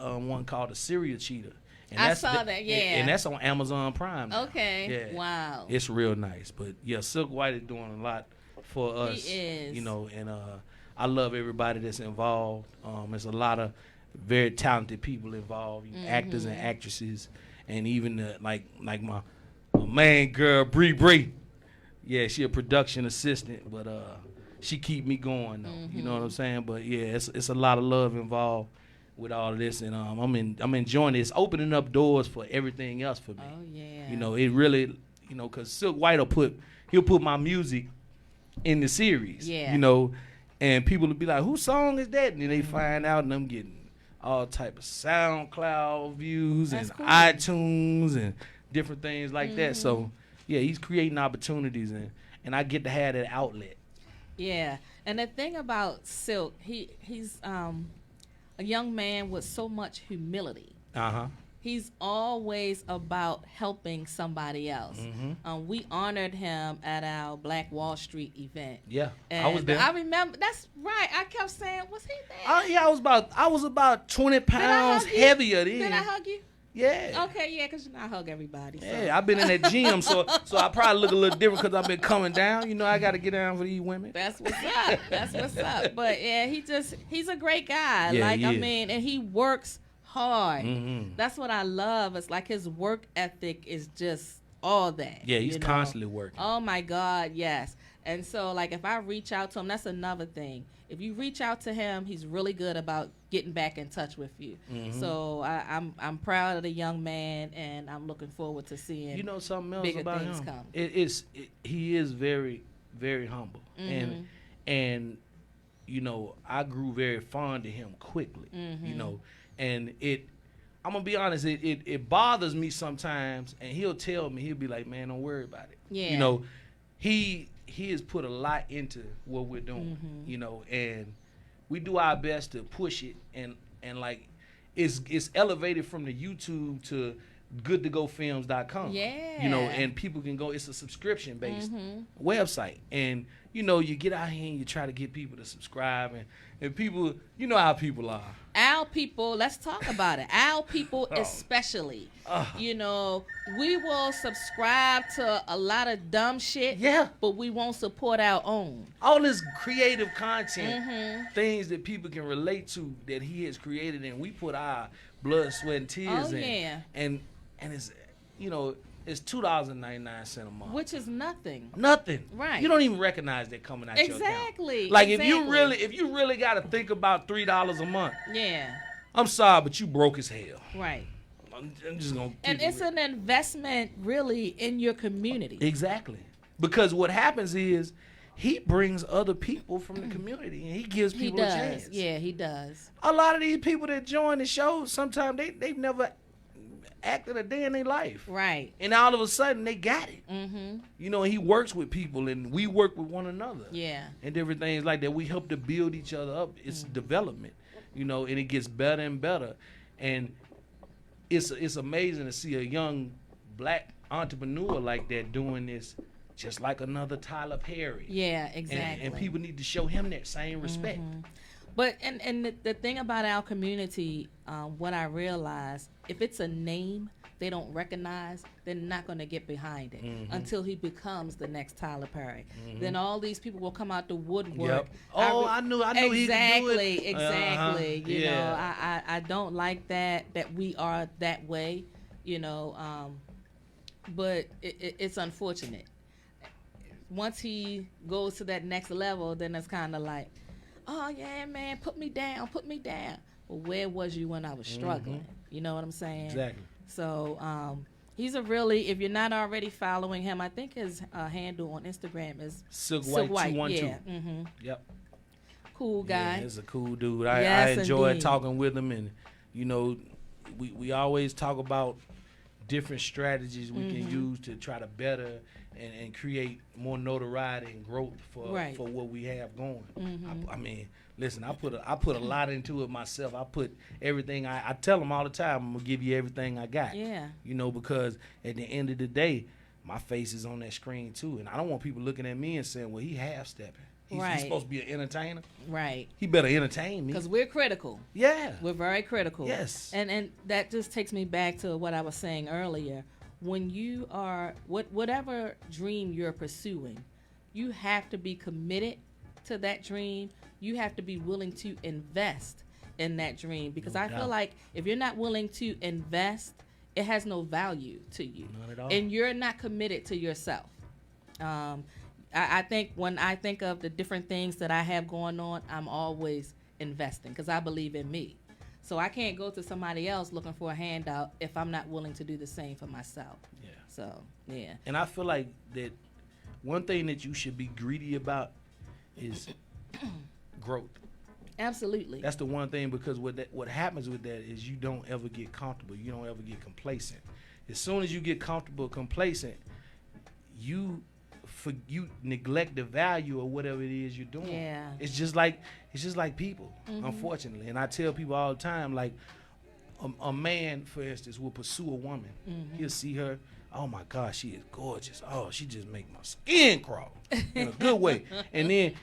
one called the Serial Cheater. And I saw that, yeah. And that's on Amazon Prime now. Okay. Yeah. Wow. It's real nice. But yeah, Silk White is doing a lot for us. He is. You know, and I love everybody that's involved. There's a lot of very talented people involved, actors and actresses, and even like my main girl Bree. Yeah, she a production assistant, but she keep me going though. You know what I'm saying? But yeah, it's a lot of love involved with all of this, and I'm enjoying it. It's opening up doors for everything else for me. Oh yeah. You know, it really, you know, cause Silk White he'll put my music in the series. Yeah. You know, and people will be like, "Whose song is that?" And then they find out, and I'm getting all type of SoundCloud views and cool. iTunes and different things like that. So yeah, he's creating opportunities, and I get to have that outlet. Yeah, and the thing about Silk, he's a young man with so much humility. He's always about helping somebody else. We honored him at our Black Wall Street event. Yeah, and I was there. I remember. That's right. I kept saying, "Was he there?" Yeah, I was about 20 pounds heavier then. Did I hug you? Yeah. Okay, yeah, because I hug everybody. So. Yeah, I've been in that gym, so I probably look a little different because I've been coming down. You know, I got to get down for these women. That's what's up. That's what's up. But yeah, he's a great guy. Yeah, like, I mean, and he works hard. That's what I love. It's like his work ethic is just all that. Yeah, he's constantly working. Oh my God, yes. And so, like, if I reach out to him, that's another thing. If you reach out to him, he's really good about getting back in touch with you. So I'm proud of the young man, and I'm looking forward to seeing. You know something else bigger about things him? Come. He is very, very humble, and you know, I grew very fond of him quickly. You know, and I'm gonna be honest, it bothers me sometimes, and he'll tell me, he'll be like, "Man, don't worry about it." Yeah. You know, he has put a lot into what we're doing. You know, and we do our best to push it, and like it's elevated from the YouTube to goodtogofilms.com. Yeah. You know, and people can go. It's a subscription based website, and you know, you get out here and you try to get people to subscribe, and people, you know how people are. Our people, let's talk about it. Our people especially. You know, we will subscribe to a lot of dumb shit, but we won't support our own. All this creative content, things that people can relate to that he has created, and we put our blood, sweat, and tears in. Yeah. And it's, you know, it's $2.99 a month, which is nothing. Nothing. Right. You don't even recognize that coming out your account. Exactly. Like if you really got to think about $3 a month. Yeah. I'm sorry, but you broke as hell. Right. I'm just gonna. And it's an investment, really, in your community. Exactly. Because what happens is he brings other people from the community and he gives people a chance. Yeah, he does. A lot of these people that join the show, sometimes they've never acted a day in their life. Right. And all of a sudden they got it. You know, he works with people and we work with one another. Yeah. And different things like that. We help to build each other up. It's development, you know, and it gets better and better. And it's amazing to see a young black entrepreneur like that doing this, just like another Tyler Perry. Yeah, exactly. And people need to show him that same respect. But and the thing about our community, what I realized, if it's a name they don't recognize, they're not going to get behind it until he becomes the next Tyler Perry. Then all these people will come out the woodwork. Oh, I knew he could do it. Exactly. You know, I don't like that we are that way, you know, but it's unfortunate. Once he goes to that next level, then it's kind of like, oh, yeah, man, put me down. Well, where was you when I was struggling? You know what I'm saying? Exactly. So he's a really, if you're not already following him, I think his handle on Instagram is Silk White 212. Yeah. Yep. Cool guy. Yeah, he's a cool dude. I enjoy talking with him, and, you know, we always talk about different strategies we can use to try to better and create more notoriety and growth for what we have going. I mean, listen, I put a lot into it myself. I put everything. I tell them all the time, I'm gonna give you everything I got. Yeah. You know, because at the end of the day, my face is on that screen too, and I don't want people looking at me and saying, "Well, he half stepping. He's supposed to be an entertainer. Right. He better entertain me. Because we're critical. Yeah. We're very critical. Yes. And that just takes me back to what I was saying earlier. When you are, whatever dream you're pursuing, you have to be committed to that dream. You have to be willing to invest in that dream. Because I feel like if you're not willing to invest, it has no value to you. None at all. And you're not committed to yourself. I think when I think of the different things that I have going on, I'm always investing because I believe in me. So I can't go to somebody else looking for a handout if I'm not willing to do the same for myself. Yeah. So, yeah. And I feel like that one thing that you should be greedy about is growth. Absolutely. That's the one thing, because what happens with that is you don't ever get comfortable. You don't ever get complacent. As soon as you get comfortable, complacent, you neglect the value of whatever it is you're doing. Yeah. It's just like people, unfortunately. And I tell people all the time, like a man, for instance, will pursue a woman. He'll see her. Oh my God, she is gorgeous. Oh, she just make my skin crawl in a good way. And then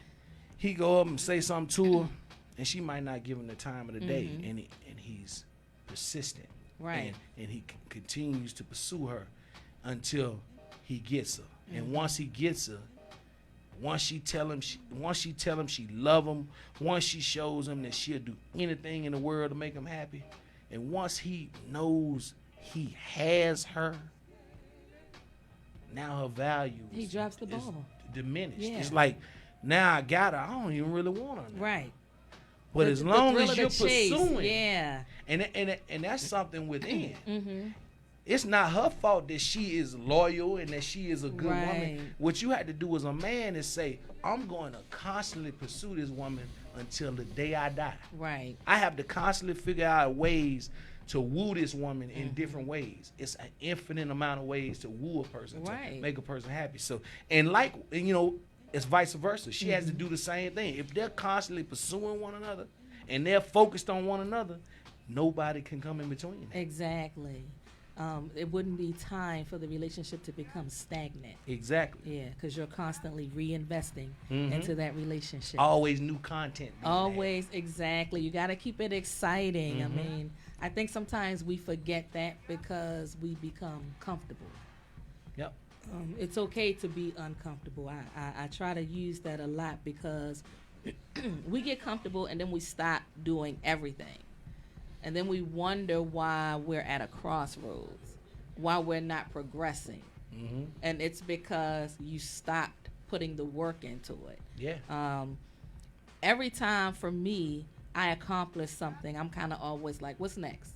he go up and say something to her, and she might not give him the time of the day, and he's persistent, right? And he continues to pursue her until he gets her. And once he gets her, once she tell him she love him, once she shows him that she'll do anything in the world to make him happy, and once he knows he has her, now her value he drops the ball, diminished. Yeah. It's like, now I got her, I don't even really want her now. Right. But as long as you're pursuing, yeah, and that's something within. It's not her fault that she is loyal and that she is a good woman. What you had to do as a man is say, I'm going to constantly pursue this woman until the day I die. Right. I have to constantly figure out ways to woo this woman in different ways. It's an infinite amount of ways to woo a person, to make a person happy. So, and it's vice versa. She has to do the same thing. If they're constantly pursuing one another and they're focused on one another, nobody can come in between. Exactly. It wouldn't be time for the relationship to become stagnant. Exactly. Yeah, because you're constantly reinvesting into that relationship. Always new content. Always, exactly. You got to keep it exciting. I mean, I think sometimes we forget that because we become comfortable. Yep. It's okay to be uncomfortable. I try to use that a lot because we get comfortable and then we stop doing everything. And then we wonder why we're at a crossroads, why we're not progressing. And it's because you stopped putting the work into it. Yeah. Every time for me, I accomplish something, I'm kind of always like, what's next?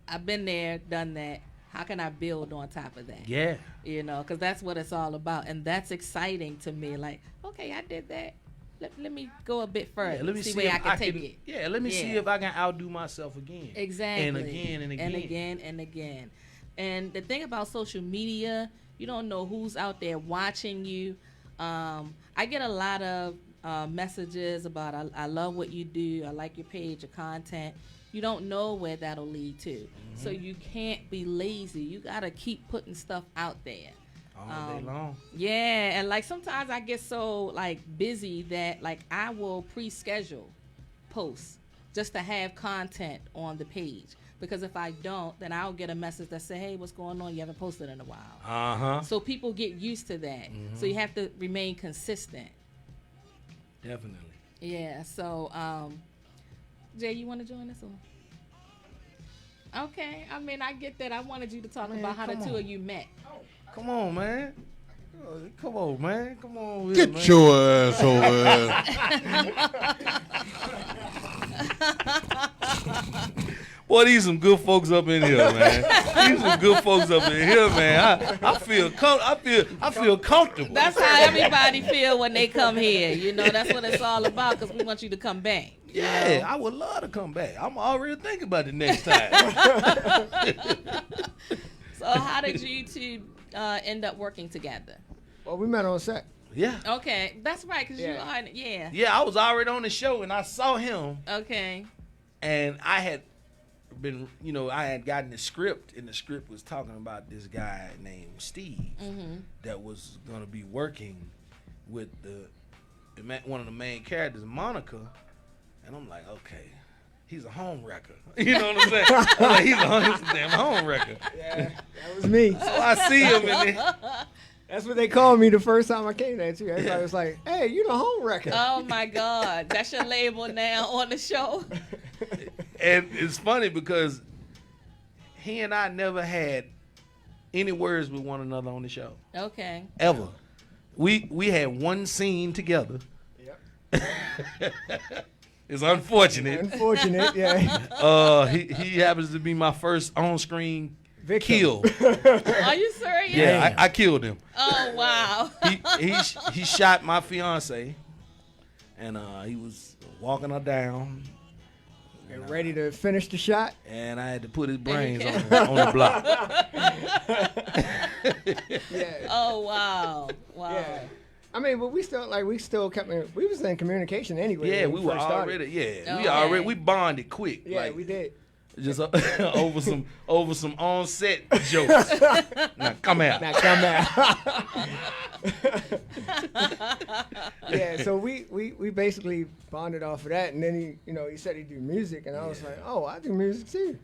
I've been there, done that. How can I build on top of that? Yeah. Because that's what it's all about. And that's exciting to me. Like, okay, I did that. Let me go a bit further. Let me see where I can take it. Yeah, let me see if I can outdo myself again. Exactly. And again and again. And again and again. And the thing about social media, you don't know who's out there watching you. I get a lot of messages about, I love what you do. I like your page, your content. You don't know where that'll lead to. So you can't be lazy. You got to keep putting stuff out there. All day long. Yeah, and like sometimes I get so like busy that like I will pre-schedule posts just to have content on the page, because if I don't, then I'll get a message that say, hey, what's going on? You haven't posted in a while. So people get used to that. So you have to remain consistent. Definitely. Yeah. So Jay, you want to join us on? Okay. I mean, I get that. I wanted you to talk about how the two of you met. Come on, man. Come on, man. Come on. Get man. Your ass over there. Boy, these some good folks up in here, man. These some good folks up in here, man. I feel comfortable. That's how everybody feel when they come here. That's what it's all about, because we want you to come back. Yeah, I would love to come back. I'm already thinking about the next time. So how did you two end up working together? Well, we met on set. Yeah. Okay, that's right, because you are, Yeah, I was already on the show, and I saw him. Okay. And I had been, I had gotten the script, and the script was talking about this guy named Steve that was going to be working with the one of the main characters, Monica, and I'm like, okay, he's a home wrecker. You know what I'm saying? I'm like, he's a damn home wrecker. Yeah, that was me. So I see him in there. That's what they called me the first time I came there too. Everybody was like, "Hey, you the home wrecker." Oh my God, that's your label now on the show. And it's funny because he and I never had any words with one another on the show. Okay. Ever. We had one scene together. Yep. It's unfortunate. Unfortunate, yeah. He happens to be my first on-screen Victim. kill. Are you serious? Yeah, I killed him. Oh wow. He shot my fiance, and he was walking her down. And ready to finish the shot. And I had to put his brains on the block. Yeah. Oh wow. Wow. Yeah. I mean, but we still kept we was in communication anyway. Yeah, when we were first started. already. Yeah, Okay. we bonded quick. Yeah, like, we did. Just over some on-set jokes. Now come out. Now come out. Yeah, so we basically bonded off of that, and then he said he'd do music, and I was like, oh, I do music too,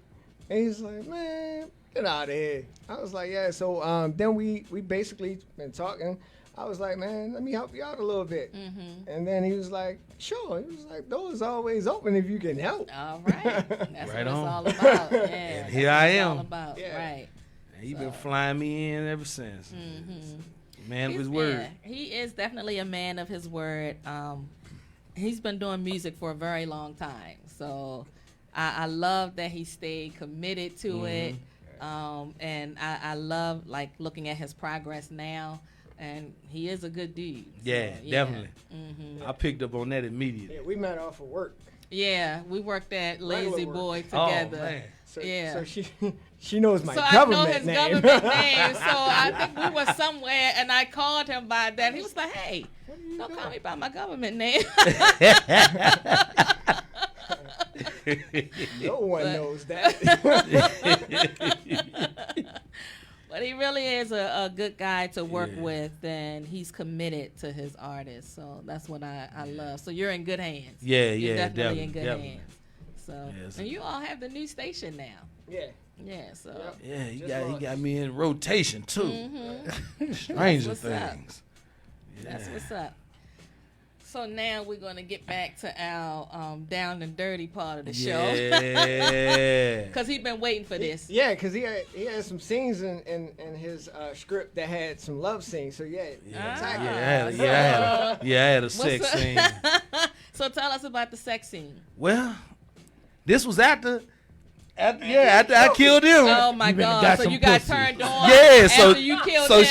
and he's like, man, get out of here. I was like, yeah. So then we basically been talking. I was like, man, let me help you out a little bit. Mm-hmm. And then he was like, sure. He was like, doors always open if you can help. All right. That's Right what it's on. all about. Yeah. And here I am. All about. Yeah. Right. And he been flying me in ever since. Man of his Yeah, word. he is definitely a man of his word. He's been doing music for a very long time. So I love that he stayed committed to it. And I love looking at his progress now. And he is a good dude. Yeah, So, definitely. Mm-hmm. I picked up on that immediately. Yeah, we met off of work. Yeah, we worked at Lazy Regular work. Boy Oh, together. man. So, Yeah. So she knows my So I government know his name. government name. So I think we were somewhere, and I called him by that. He was like, "Hey, don't call me by my government name." No one knows that. But he really is a good guy to work with, and he's committed to his artist. So that's what I love. So you're in good hands. Yeah, You're yeah, definitely in good definitely. hands. So Yes. and you all have the new station now. Yeah. Yeah. So Yep. Yeah, he Just got me in rotation too. Mm-hmm. Stranger That's what's up. things. That's what's up. So now we're gonna get back to our down and dirty part of the show. Yeah. Cause he's been waiting for this. Yeah, because he had some scenes in his script that had some love scenes. So yeah. I had a sex scene. So tell us about the sex scene. Well, this was after I killed him. Oh my You been God! got So some you got pussy. turned on. Yeah, so after you killed so him.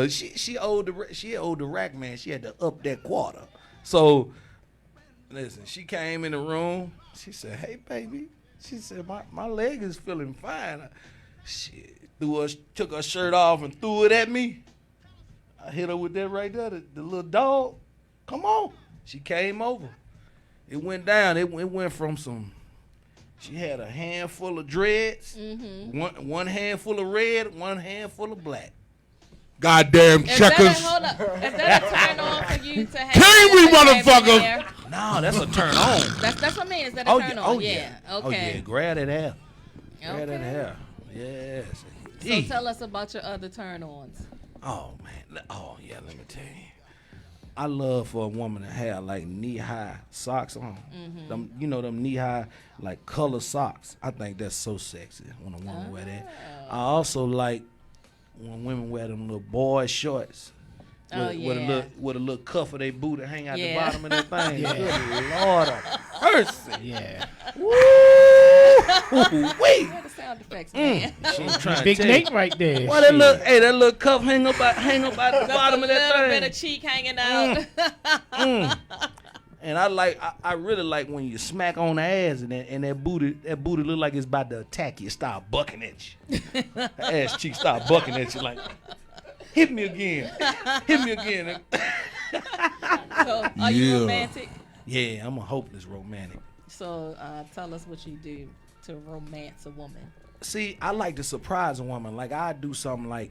she owed the rack man. She had to up that quarter. So listen, she came in the room. She said, "Hey baby," she said, "My leg is feeling fine." She took her shirt off and threw it at me. I hit her with that right there, the little dog. Come on. She came over. It went down. It went from some. She had a handful of dreads, one handful of red, one handful of black. Goddamn checkers. Hold up. Is that a turn on for you to have? Can we, your baby motherfucker? there? No, that's a turn on. That's what I mean. Is that a turn on? Yeah. Oh Okay. yeah, grab that hair. Grab that Okay. hair. Yes. So tell us about your other turn-ons. Oh man. Oh yeah. Let me tell you. I love for a woman to have like knee-high socks on. Them, them knee-high like color socks. I think that's so sexy when a woman wear that. I also like when women wear them little boy shorts. With a little cuff of their boot and hang out the bottom of their thing. Good Lord of mercy. Yeah. Wait. What are the sound effects, man? Big Nate right there. Why that little cuff hang up at the bottom of that A little thing? bit of cheek hanging out. And I really like when you smack on the ass and that booty look like it's about to attack you. Start bucking at you. That ass cheek start bucking at you like, hit me again. Hit me again. So, are you romantic? Yeah, I'm a hopeless romantic. So, tell us what you do to romance a woman. See, I like to surprise a woman. Like, I do something like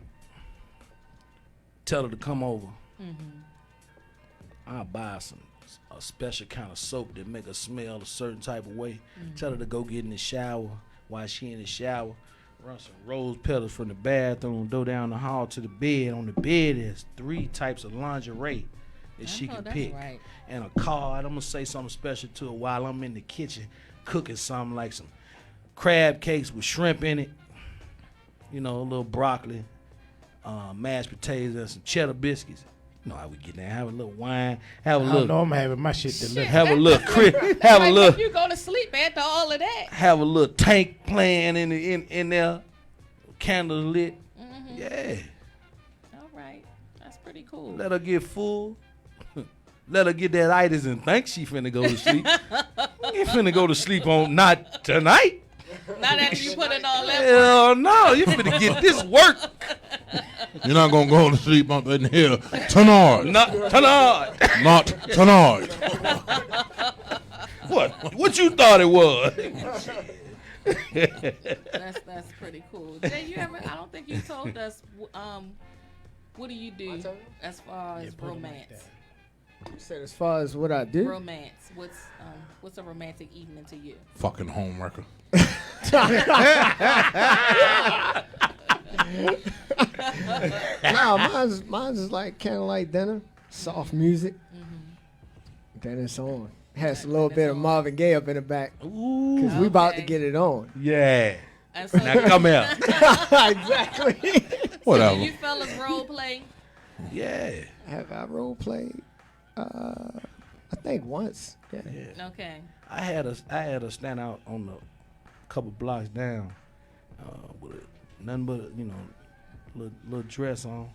tell her to come over. I'll buy a special kind of soap that make her smell a certain type of way. Tell her to go get in the shower. While she in the shower, run some rose petals from the bathroom, go down the hall to the bed. On the bed, there's 3 types of lingerie that she can pick. Right. And a card. I'm going to say something special to her while I'm in the kitchen cooking something like some crab cakes with shrimp in it. You know, a little broccoli, mashed potatoes, and some cheddar biscuits. You know how we get there. Have a little wine. Have a little. No, I'm having my shit delivered. Have a little have a little. You go to sleep after all of that. Have a little tank playing in there. Candles lit. Mm-hmm. Yeah. All right, that's pretty cool. Let her get full. Let her get that itis and think she finna go to sleep. You finna go to sleep on not tonight. Not after you put in all that work. Hell no, you finna get this work. You're not gonna go to sleep up in here tonight. Not tonight. Not tonight. What you thought it was? That's pretty cool. Jay, I don't think you told us. What do you do as far as romance? You said as far as what I do? Romance. What's a romantic evening to you? Fucking homewrecker. No, mine's is like candlelight dinner, soft music. Then it's on. Has a little bit of Marvin Gaye up in the back. Ooh. Cause we about to get it on. Yeah. So now come here. Exactly. Whatever. So you fellas role play? Yeah. Have I role played? I think once. Yeah. Okay. I had a stand out on the couple blocks down, with nothing but little dress on,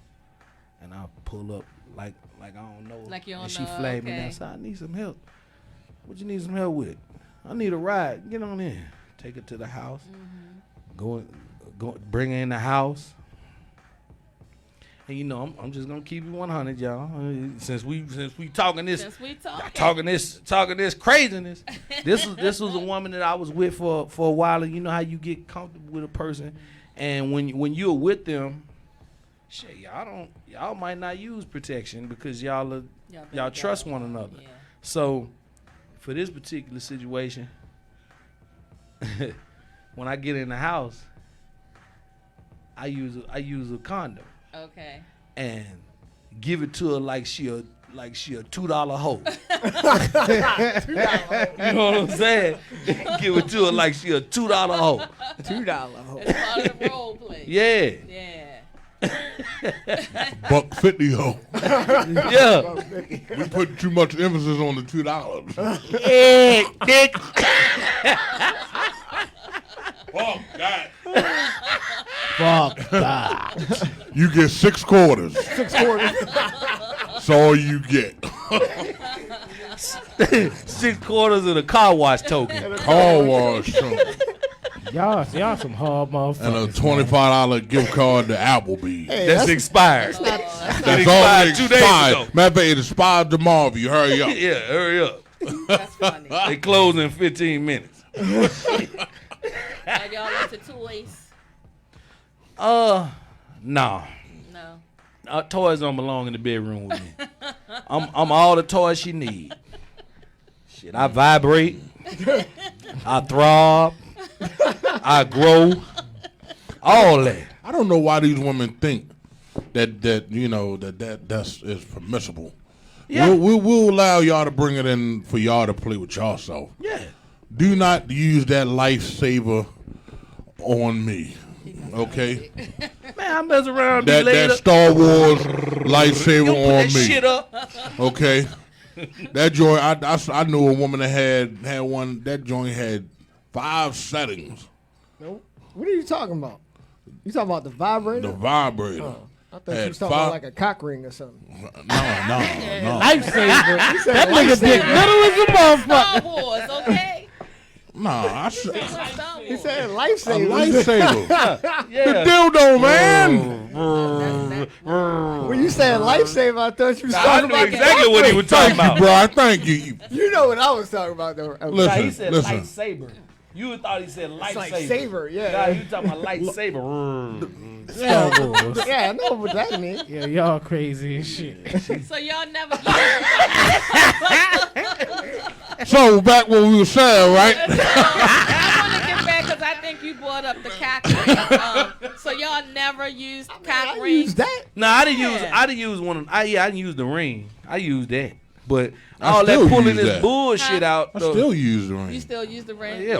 and I pull up like I don't know. Like you don't and know. she flagged me okay. down. So I need some help. What you need some help with? I need a ride. Get on in. Take her to the house. Go bring her in the house. And I'm just gonna keep it 100, y'all. Since we talking this, talking this craziness. This was a woman that I was with for a while, and you know how you get comfortable with a person, and when you're with them, shit, y'all might not use protection because y'all trust one another. Yeah. So for this particular situation, when I get in the house, I use a condom. Okay. And give it to her like she a $2 hoe. You know what I'm saying? Give it to her like she a $2 hoe. $2 hoe. It's part of the role play. Yeah. $1.50 hoe. Yeah. We put too much emphasis on the $2. Yeah, dick. Fuck that. Fuck that. You get 6 quarters. 6 quarters. That's all you get. 6 quarters of the car wash token. Car wash token. Y'all some hard motherfuckers. And a $25 gift card to Applebee's. Hey, that's expired. That's all it 2 days ago. Matter of fact, it expired tomorrow if you hurry up. Yeah, hurry up. That's funny. They close in 15 minutes. Are y'all into toys? No. No. Toys don't belong in the bedroom with me. I'm all the toys she need. Shit, I vibrate. I throb. I grow. All that. I don't know why these women think that is permissible. Yeah. We'll allow y'all to bring it in for y'all to play with yourself. Yeah. Do not use that lifesaver on me. Okay? Man, I mess around that Star Wars lightsaber put on that me. shit up. Okay? That joint, I knew a woman that had one, that joint had 5 settings. Nope. What are you talking about? You talking about the vibrator? The vibrator. Oh, I thought you was talking about like a cock ring or something. No. Lifesaver. That nigga dick little as a motherfucker. Star Wars, okay? Nah, He said lifesaver. lifesaver. Yeah. The dildo, man. When you said lifesaver, I thought you was I talking knew about exactly what he was talking Thank you, about. bro. Thank you. You know what I was talking about, though. Listen, He said listen. lightsaber. You thought he said lightsaber. It's like saber, yeah. Nah, you talking about lightsaber. Star Wars. Yeah, I know what that means. Yeah, y'all crazy as shit. So y'all never. So back what we were saying, right? I want to get back because I think you brought up the cock ring. So y'all never used cock rings? Use that. Nah, I didn't Yeah. use one of I didn't use the ring. I used that. But I all that still pulling use this that. bullshit out I though. still use the ring. You still use the ring? Yeah.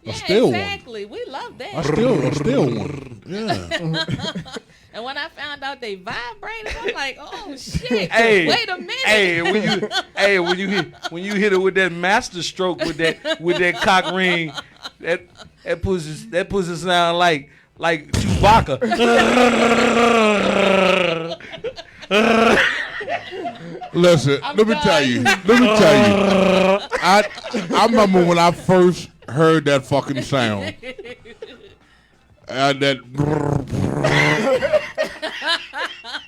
Yeah, still one. exactly. We love that. I still one. Yeah. And when I found out they vibrated, I'm like, oh shit! Hey, wait a minute. Hey, when you hit it with that master stroke with that cock ring, that pussy sound like Chewbacca. Listen, let me tell you. I remember when I first heard that fucking sound. That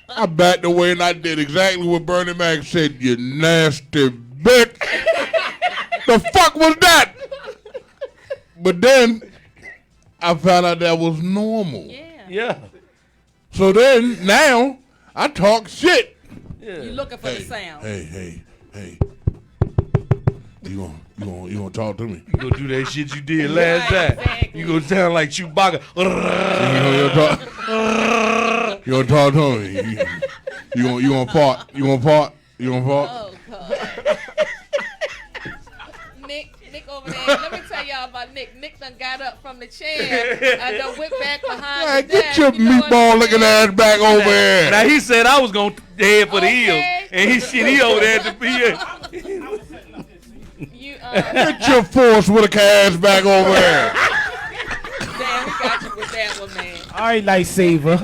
I backed away and I did exactly what Bernie Mac said. You nasty bitch. The fuck was that? But then I found out that was normal. Yeah. So then now I talk shit. You looking for the sound? Hey. You gonna talk to me? You gonna do that shit you did last time. Exactly. You gonna sound like Chewbacca. You gonna talk to me? You gonna fart? You gonna fart? Oh God. Nick over there. Let me tell y'all about Nick. Nick done got up from the chair and done whipped back behind Man, the get desk. your You know what meatball I'm looking saying? ass back over here. Now he said I was gonna head for the Okay. heel, and he over there at the PA. You Get your Forrest Whitaker ass back over here. damn, we got you with that one, man. All right, lightsaber.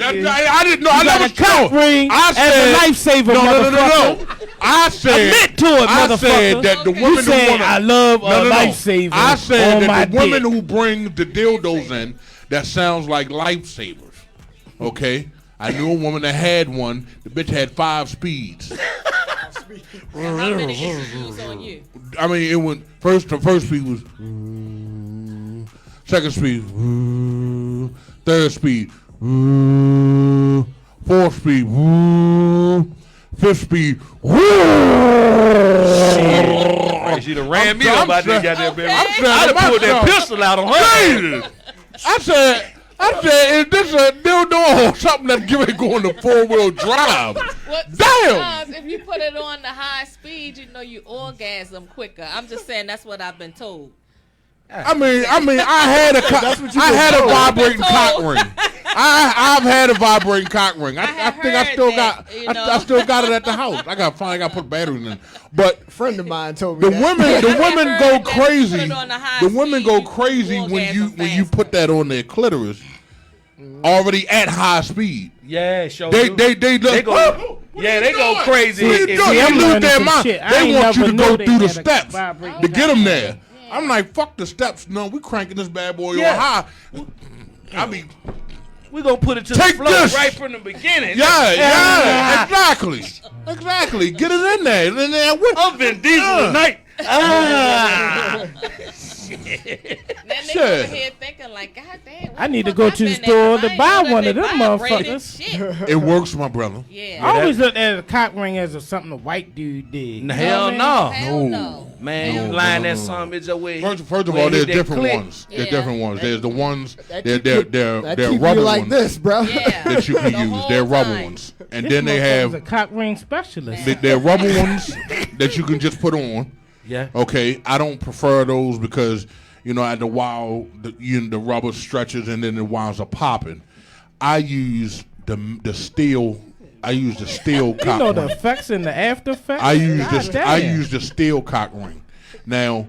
I didn't know. I got never a cock ring I as said a lifesaver, no. motherfucker. I said Admit to it, I motherfucker. said that the You women You said who wanna, I love a lifesaver. I said on my that the women dick. who bring the dildos in that sounds like lifesavers. Okay, I knew a woman that had one. The bitch had 5 speeds. And how many did you use on you? I mean, it went first. The first speed was second speed, third speed, fourth speed, fifth speed. She done ran me up out there, goddamn baby. I'm saying I'd have pulled that myself. pistol out on her. I said, is this a dildo or something that's giving going to 4-wheel drive? Well, Damn! sometimes if you put it on the high speed, you know you orgasm quicker. I'm just saying that's what I've been told. I mean, I had a vibrating cock ring. I've had a vibrating cock ring. I have think I heard still that, got. you I know. still got it at the house. I got to put batteries in. But A friend of mine told me the that. women heard go that. crazy. Put it on the high The women speed, go you crazy when you orgasm put that on their clitoris, already at high speed. Yeah, show They you. look. They go. Yeah, they go crazy. What are you if- doing? if- I'm You lose learning their some mind. shit. I They ain't want you never to go knew they through the had a steps vibrating to get them cock there. ring. I'm like, fuck the steps. No, we cranking this bad boy Yeah. on high. I mean, We gonna put it to Take the floor this. right from the beginning. yeah, exactly. Get it in there. In there. I'm Vin Diesel tonight. Then they Shit. over here thinking like, God damn. I need to go to the store to buy one of them motherfuckers. Shit. It works, my brother. Yeah. I always looked at a cock ring as something a white dude did. Hell You know what I mean? no. Hell no. Man, No, you lying no, that no. son bitch away. First of all, there's different ones. Yeah. There's different ones. There's the ones That they're keep you rubber like ones this, bro. Yeah. that you can The use. whole They're rubber time. ones, and This then they motherfucker's a have cock ring specialist. they're rubber ones that you can just put on. Yeah. Okay, I don't prefer those because at the while the rubber stretches and then the wires are popping. I use the steel. I use the steel cock You know the ring. effects and the after effects. I use God damn. I use the steel cock ring. Now,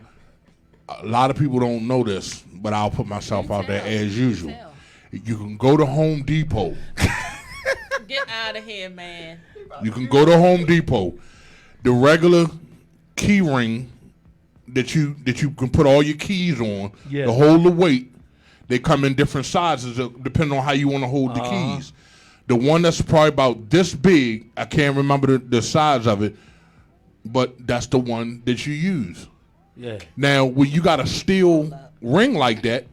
a lot of people don't know this, but I'll put myself out there as usual. You can go to Home Depot. Get out of here, man. You can go to Home Depot. The regular key ring that you can put all your keys on Yeah. to hold the weight. They come in different sizes depending on how you want to hold the keys. The one that's probably about this big, I can't remember the size of it, but that's the one that you use. Yeah. Now, when you got a steel ring like that,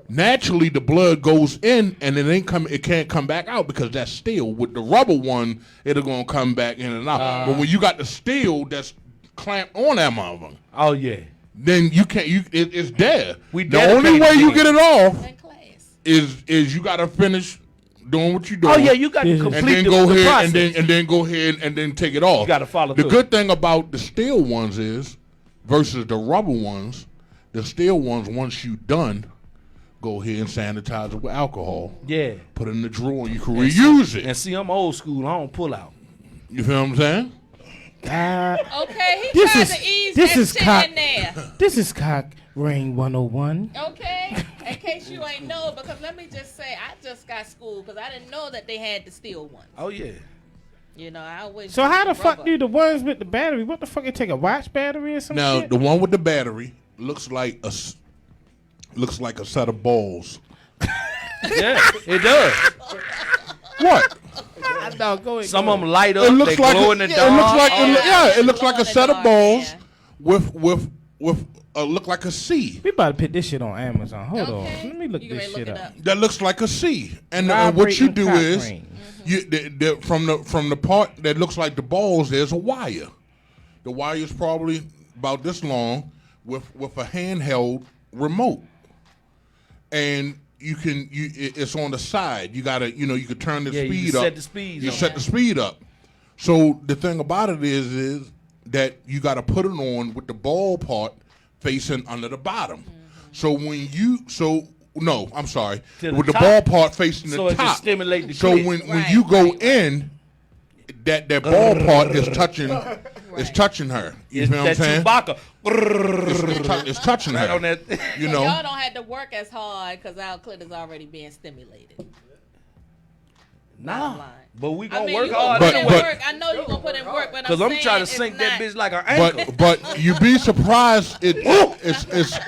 naturally the blood goes in and it can't come back out because that's steel. With the rubber one, it'll gonna come back in and out. But when you got the steel that's clamped on that motherfucker, Oh yeah. then you can't. It's there. We The only dedicated way you then. get it off In class. is you gotta finish doing what you doing. Oh yeah, you got to And complete and then the, go the ahead process. and then go ahead and then take it off. You gotta follow The through. good thing about the steel ones is versus the rubber ones, the steel ones once you done, go ahead and sanitize it with alcohol. Yeah. Put it in the drawer and you can reuse it. And see, I'm old school. I don't pull out. You feel what I'm saying? Okay, he This tried is- to ease this that is shit cock- in there. This is Cock Ring 101. Okay, in case you ain't know, because let me just say, I just got schooled because I didn't know that they had the steel ones. Oh yeah. You know, I always. So how the used fuck rubber. do the ones with the battery? What the fuck? It take a watch battery or some Now shit? the one with the battery looks like a set of balls. Yeah, it does. What? No, go ahead. Some of them light up. It looks they like glow in the it dark. looks like Oh, it looks like a glow in the set of dark, balls yeah. with look like a C. We about to put this shit on Amazon. Hold on. Okay. Let me look You this ready to shit look it up. That looks like a C. And what you Vibrating do cock is ring. you from the part that looks like the balls, there's a wire. The wire is probably about this long with a handheld remote, and it's on the side. You gotta you can turn the Yeah, you speed can up. set the speeds You on. set the speed up. So the thing about it is that you gotta put it on with the ball part facing under the bottom. So when you no, I'm sorry, To the with the top. ball part facing So the it top. just stimulate the So clit. when Right, you go right. in, that ball part is touching. It's touching her. You It's feel what I'm that saying? Chewbacca. It's touching Right her. on that. You Y'all know. don't have to work as hard because our clit is already being stimulated. Nah. line. But we I gonna mean, work you gonna hard put But- in anyway. work. I know you're gonna put in work, but Cause I'm saying trying to it's sink that not- bitch like an ankle. But you'd be surprised. It's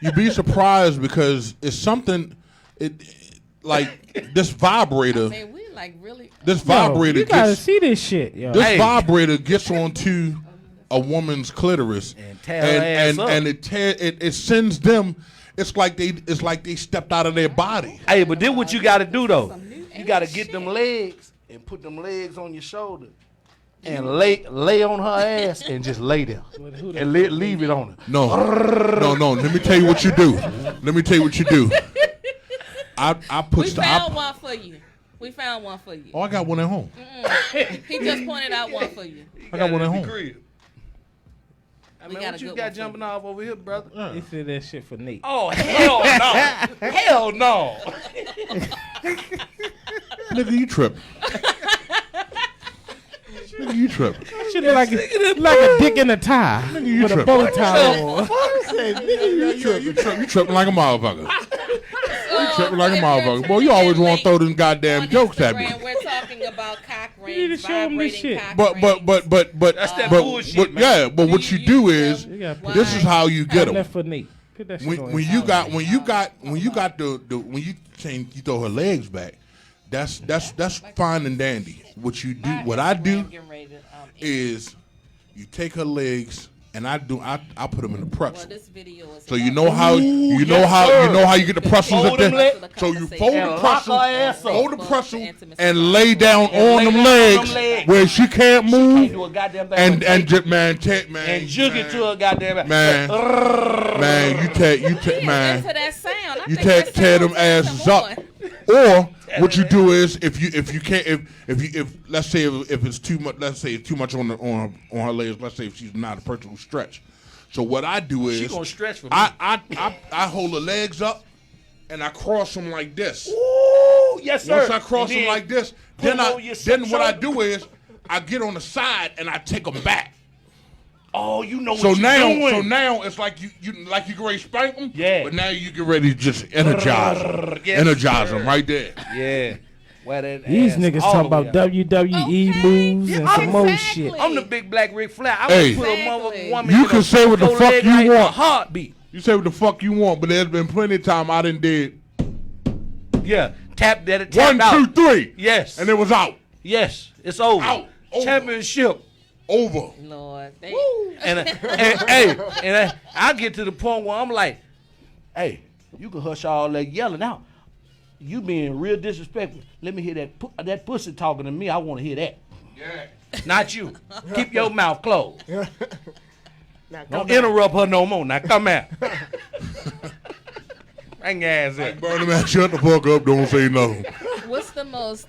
you'd be surprised because it's something. Like this vibrator. Man, we like really. This Yo, vibrator you gotta gets see this shit, yo. this Hey. vibrator gets onto a woman's clitoris And tear her ass up. and it sends them. It's like they stepped out of their body. Hey, but then what you gotta do though? Some new You gotta shit. get them legs and put them legs on your shoulder and lay on her ass and just lay there and leave it on her. No. Let me tell you what you do. I We put found one for you. We found one for you. Oh, I got one at home. He just pointed out one for you. I got one at home. I We mean, got a what you good got one for jumping you. off over here, brother? They said that shit for Nate. Oh hell no! Hell no! Nigga, you tripping. Nigga, you tripping. Shit look like a dick in a tie you with a tripping. bow tie on. You tripping like a motherfucker. You tripping like a motherfucker. Boy, you always want to throw them goddamn jokes at me. We're talking about cock rings, You need to show 'em this vibrating shit. cock But rings. That's that but bullshit, man. yeah, but what you do is You gotta put this is how you get them. that for Nate. Put that shit on When his you house. got when you got the when you saying you throw her legs back, that's fine and dandy. What you do, what I do is you take her legs and I put them in the Well, pretzel. this video is So you about- know how you know how you get the pretzels Fold up them there. legs. So you fold And the lock pretzel, her ass up. fold the pretzel, Intimacy. and lay down on lay them down on legs them legs. where she can't Can't move. do a goddamn thing. And but and take just man, and jug it to her goddamn man, man, you take He is man. into that sound. I You think that tear sound them turns asses him up. on. Or what you do is if you can't if let's say if it's too much, let's say it's too much on her legs, let's say if she's not a person who stretch. So what I do is She gonna stretch for me. I hold her legs up and I cross them like this. Ooh, yes sir. Once I cross And them then like this, put then them on your then what I shoulder. do is I get on the side and I take them back. Oh, you know what So you doing. now it's like you like you get ready to spank them. Yeah. But now you get ready to just energize them. Yes, Energize sir. them right there. Yeah. Wear that These ass niggas all talking the way about out. WWE Okay. moves and Yeah, some more exactly. shit. I'm the big black Ric Flair. I Hey. would put a Exactly. woman You in can a say what the four fuck leg you like a want. heartbeat. You say what the fuck you want, but there's been plenty of time I done did Yeah. Tap that. Tap 1, out. 2, 3. Yes. And it was out. Yes. It's over. Out. Over. Championship. over. Lord, and I get to the point where I'm like, hey, you can hush all that yelling out. You being real disrespectful. Let me hear that pussy talking to me. I want to hear that. Yeah. Not you. Keep your mouth closed. Now, Don't interrupt her no more. Now come out. Bring your ass in. Like Bernie Mac, shut the fuck up. Don't say nothing. What's the most,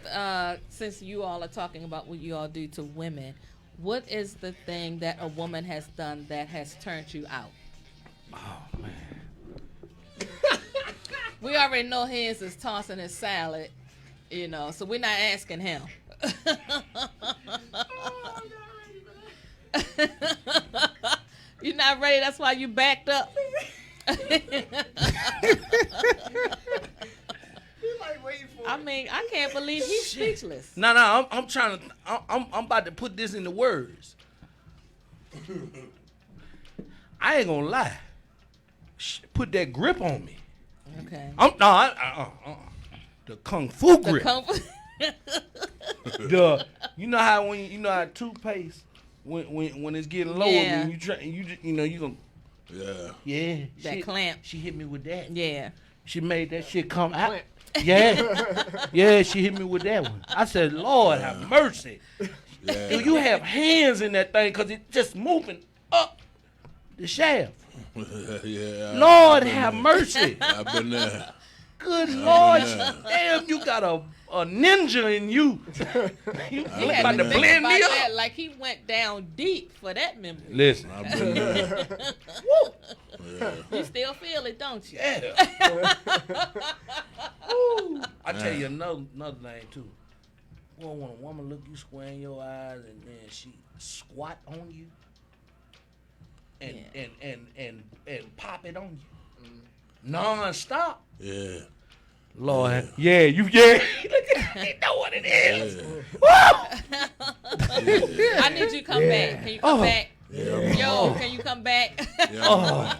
since you all are talking about what you all do to women, what is the thing that a woman has done that has turned you out? Oh, man. We already know his is tossing his salad, you know, so we're not asking him. You're not ready, that's why you backed up. I mean, I can't believe he's speechless. No, I'm trying to. I'm about to put this into words. I ain't gonna lie. Put that grip on me. Okay. The kung fu The grip. You know how how toothpaste when it's getting lower, Yeah. when you try, you gonna. Yeah. That clamp. She hit me with that. Yeah. She made that shit come out. Yeah, she hit me with that one. I said, Lord have mercy. Yeah. Do you have hands in that thing? Because it's just moving up the shaft. Yeah. Lord have mercy. I've been there. Good Lord. Damn, you got a ninja in you. You He about had to to think blend about me up. that like he went down deep for that memory. Listen. I've been there. You still feel it, don't you? Yeah. I tell you another thing too. Well, when a woman look you square in your eyes and then she squat on you and pop it on you non-stop. Yeah. Lord, yeah. You know what it is. I need you to come back. Can you come back? Yeah. Yo, can you come back? Yeah.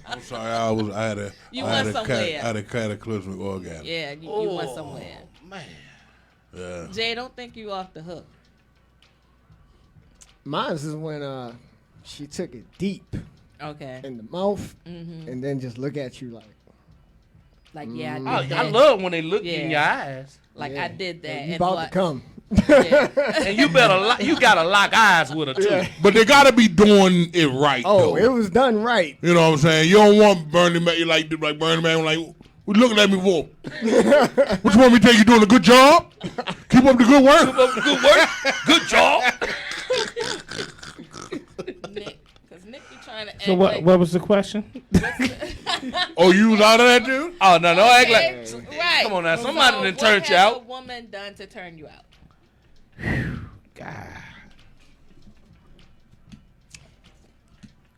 I'm sorry. I had a cataclysmic orgasm. Yeah, you went somewhere. Man. Yeah. Jay, don't think you off the hook. Mine is when she took it deep Okay. in the mouth Mm-hmm. and then just look at you like. Like, yeah, Oh, I did that. I love when they look in your Yeah. eyes. Like, Yeah. I did that. Yeah, you and about what? to come. Yeah. And you gotta lock eyes with her too. Yeah. But they gotta be doing it right. Oh, though. it was done right. You know what I'm saying? You don't want Bernie Mac like Bernie Mac like, what you looking at me for? What you want me to take you doing a good job? Keep up the good work. Keep up the good work. Good job. Nick, because Nick be trying to act So like... what was the question? Oh, you was out of that dude? Oh no, don't act like. Right. Come on now, somebody done turned you What has out. a woman done to turn you out? God.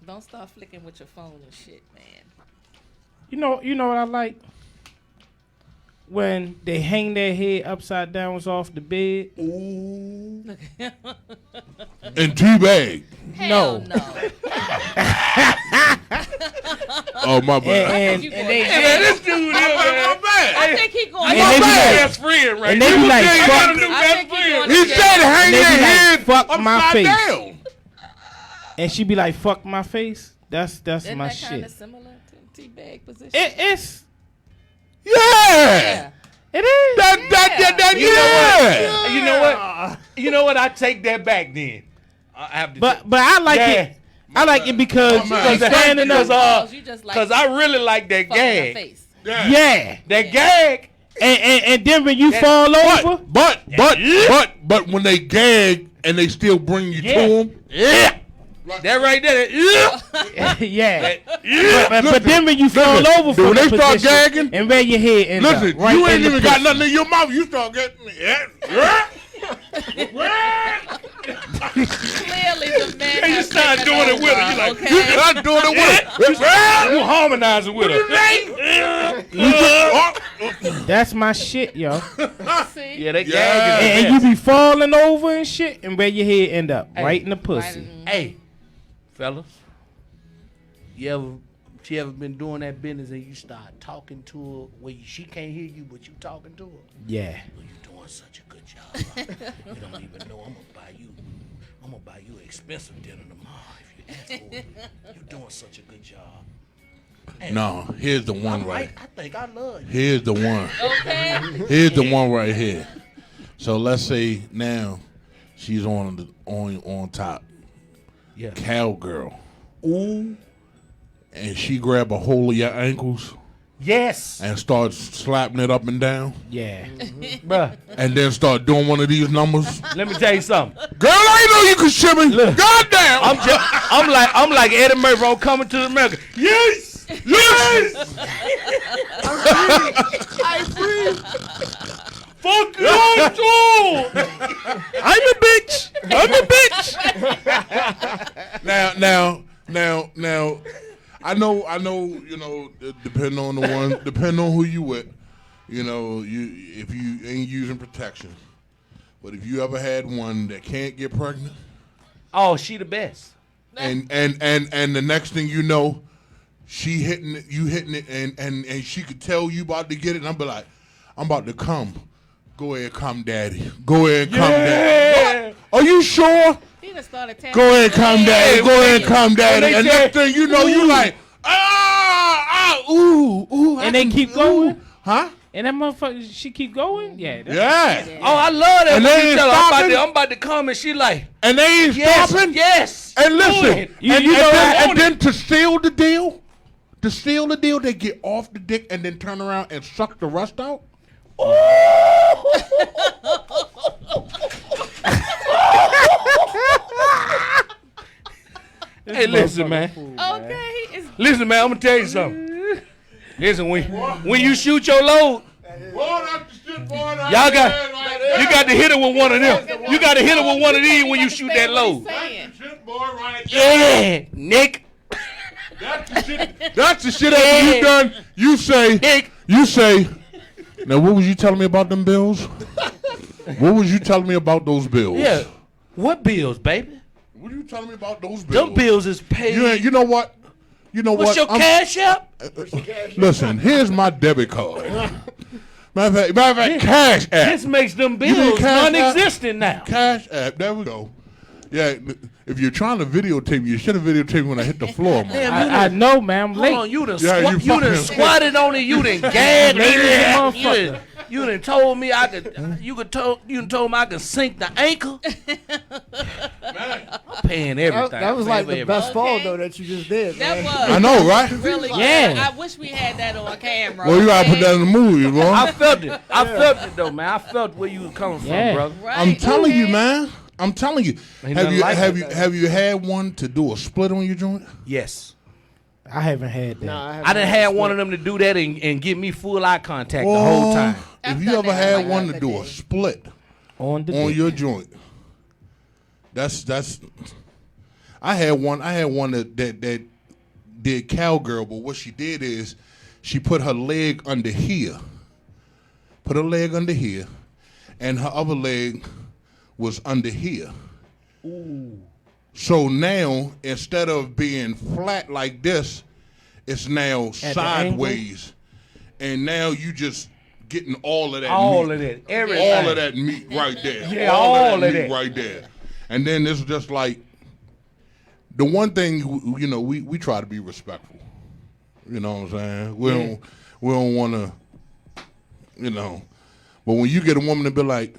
Don't start flicking with your phone and shit, man. You know what I like? When they hang their head upside down off the bed. Ooh. And teabag. Hell no. Oh, my bad. And you they going Hey, man, this dude here, man. My bad. I think he going And My they be like- best friend, right? and they be there. like, You fuck- got a new I best think he friend. going He to said jail. hang And they their be like, head fuck my upside face. down. And she be like, fuck my face. That's Isn't my that kind shit. of similar to teabag position? It's Yeah. it is. That, You know yeah. what? You know what? You know what? I take that back then. I have to. But I like Yeah. it. I like it because My man. standing up. You just like Cause I really like that fucking the gag. face. Yeah. That gag. And then when you fall over. But when they gag and they still bring you to them, Yeah. That right there. Yeah. Yeah. Yeah. But then when you fall over from when the they start position gagging, and where your head ends listen, up, right you ain't in the even got pussy. nothing in your mouth. You start getting Clearly, the man And you has start taken doing it with her. over, You like, okay? You not doing it with you harmonizing with her. That's my shit, yo. See? Yeah, that Yeah. gag is And you be falling over and shit, and where your head end up, Hey. right in the Right, pussy. Hey, fellas, she ever been doing that business and you start talking to her where she can't hear you, but you talking to her? Yeah. Well, you doing such a good job. You don't even know I'm gonna buy you I'm gonna buy you an expensive dinner tomorrow if you ask for it. You're doing such a good job. And No, here's the one right. I think I love you. Here's the one. Okay. Here's the one right here. So let's say now she's on top. Yeah. Cowgirl. Ooh. And she grab a hold of your ankles Yes. and starts slapping it up and down. Yeah. Bruh, And then start doing one of these numbers. let me tell you something. Girl, I ain't know you could shimmy. Goddamn. I'm like Eddie Murphy on Coming to America. Yes. Yes. I free. Fuck you too. I'm a bitch. Now. I know. You know, depending on who you with, you know, if you ain't using protection, but if you ever had one that can't get pregnant, Oh, she the best. and the next thing you know, she hitting it, and she could tell you about to get it, and I'm be like, I'm about to come. Go ahead, come, daddy. Go ahead, come, daddy. Are you sure? He done started Go ahead, come, daddy. Go ahead, come, daddy. they And say- next thing you know, you like, ooh. And they keep going? Huh? And that motherfucker, she keep going? Yeah. Yeah. Oh, I love that. And when they you ain't tell her, stopping? I'm about to come, and she like, And they ain't yes, stopping. yes. And listen, Do it. and then to seal the deal, they get off the dick and then turn around and suck the rest out. Hey, listen, man. Okay. Listen, man. I'm gonna tell you something. Listen, when you shoot your load, y'all got to hit it with one of them. You got to hit it with one of these when you shoot that load. Yeah, Nick. That's the shit after you done. You say. Now, what was you telling me about them bills? What was you telling me about those bills? Yeah. What bills, baby? What are you telling me about those bills? Them bills is paid. You know what? What's your cash app? Listen, here's my debit card. Matter of fact, cash app. This makes them need bills Cash App? non-existent now. Cash app. There we go. Yeah, if you're trying to videotape me, you should have videotaped me when I hit the floor, man. Damn, I know, man. I'm Hold late. on, you done, Yeah, you you done fucking- squatted on it. You done gagged Lady it. motherfucker. You done told me I could. You done told me I could sink the ankle. I'm paying everything. That was like the best fall Okay. though that you just did. That Man. was I know, right? really good. Yeah. I wish we had that on camera. Well, you gotta put that in the movie, bro. I felt it. I felt it though, man. I felt where you was coming from, Yeah. brother. Right, I'm telling you, okay. man. I'm telling you. Ain't Have nothing you like have you had one to do a split on your joint? Yes. I haven't had that. Nah, I done had one of them to do that and give me full eye contact the whole time. If I've you done ever that had like one that to do a day. split On the on dick. your joint, that's. I had one that did cowgirl, but what she did is she put her leg under here, and her other leg was under here. Ooh. So now instead of being flat like this, it's now the sideways, and now you just getting all of that. All meat. of that, everything. All of that meat right there. Yeah, all all of of meat that. right there. And then it's just like the one thing, you know, we try to be respectful. You know what I'm saying? We don't want to, you know. But when you get a woman to be like,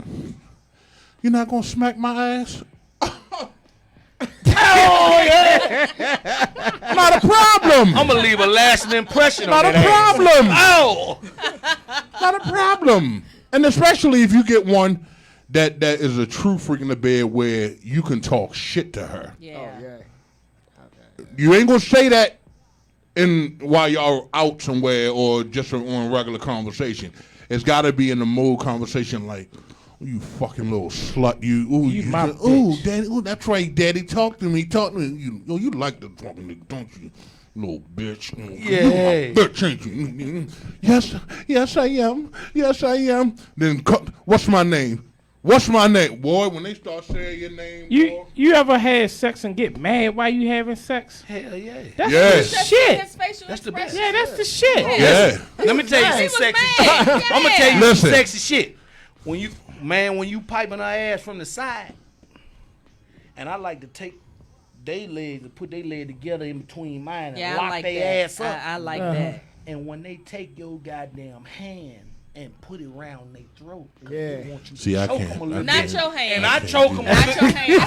"You're not gonna smack my ass," Oh yeah. not a problem. I'm gonna leave a lasting impression Not on a that ass. problem. Oh. Not a problem. And especially if you get one that is a true freak in the bed where you can talk shit to her. Yeah. Oh yeah. You ain't gonna say that while y'all out somewhere or just on regular conversation. It's gotta be in the mode conversation like, "You fucking little slut, You my bitch. daddy, that's right, daddy, talk to me. You like the fucking nigga, don't you, little bitch? Yeah. You my bitch, ain't you? Yes, I am. Then what's my name? Boy, when they start saying your name, boy. You ever had sex and get mad while you having sex? Hell yeah. That's Yes. the shit. His facial That's the best. expression. Yeah, that's the shit. Yeah. Let me tell you He some was sexy mad. shit. I'm gonna tell you Listen. some sexy shit. When you piping her ass from the side, and I like to take their legs and put their leg together in between mine and I lock like their that. ass up. I like that. And when they take your goddamn hand and put it around their throat, Yeah. they want you to See, I choke can't. them a little Not bit. your hand. And I choke them a little Not your hand.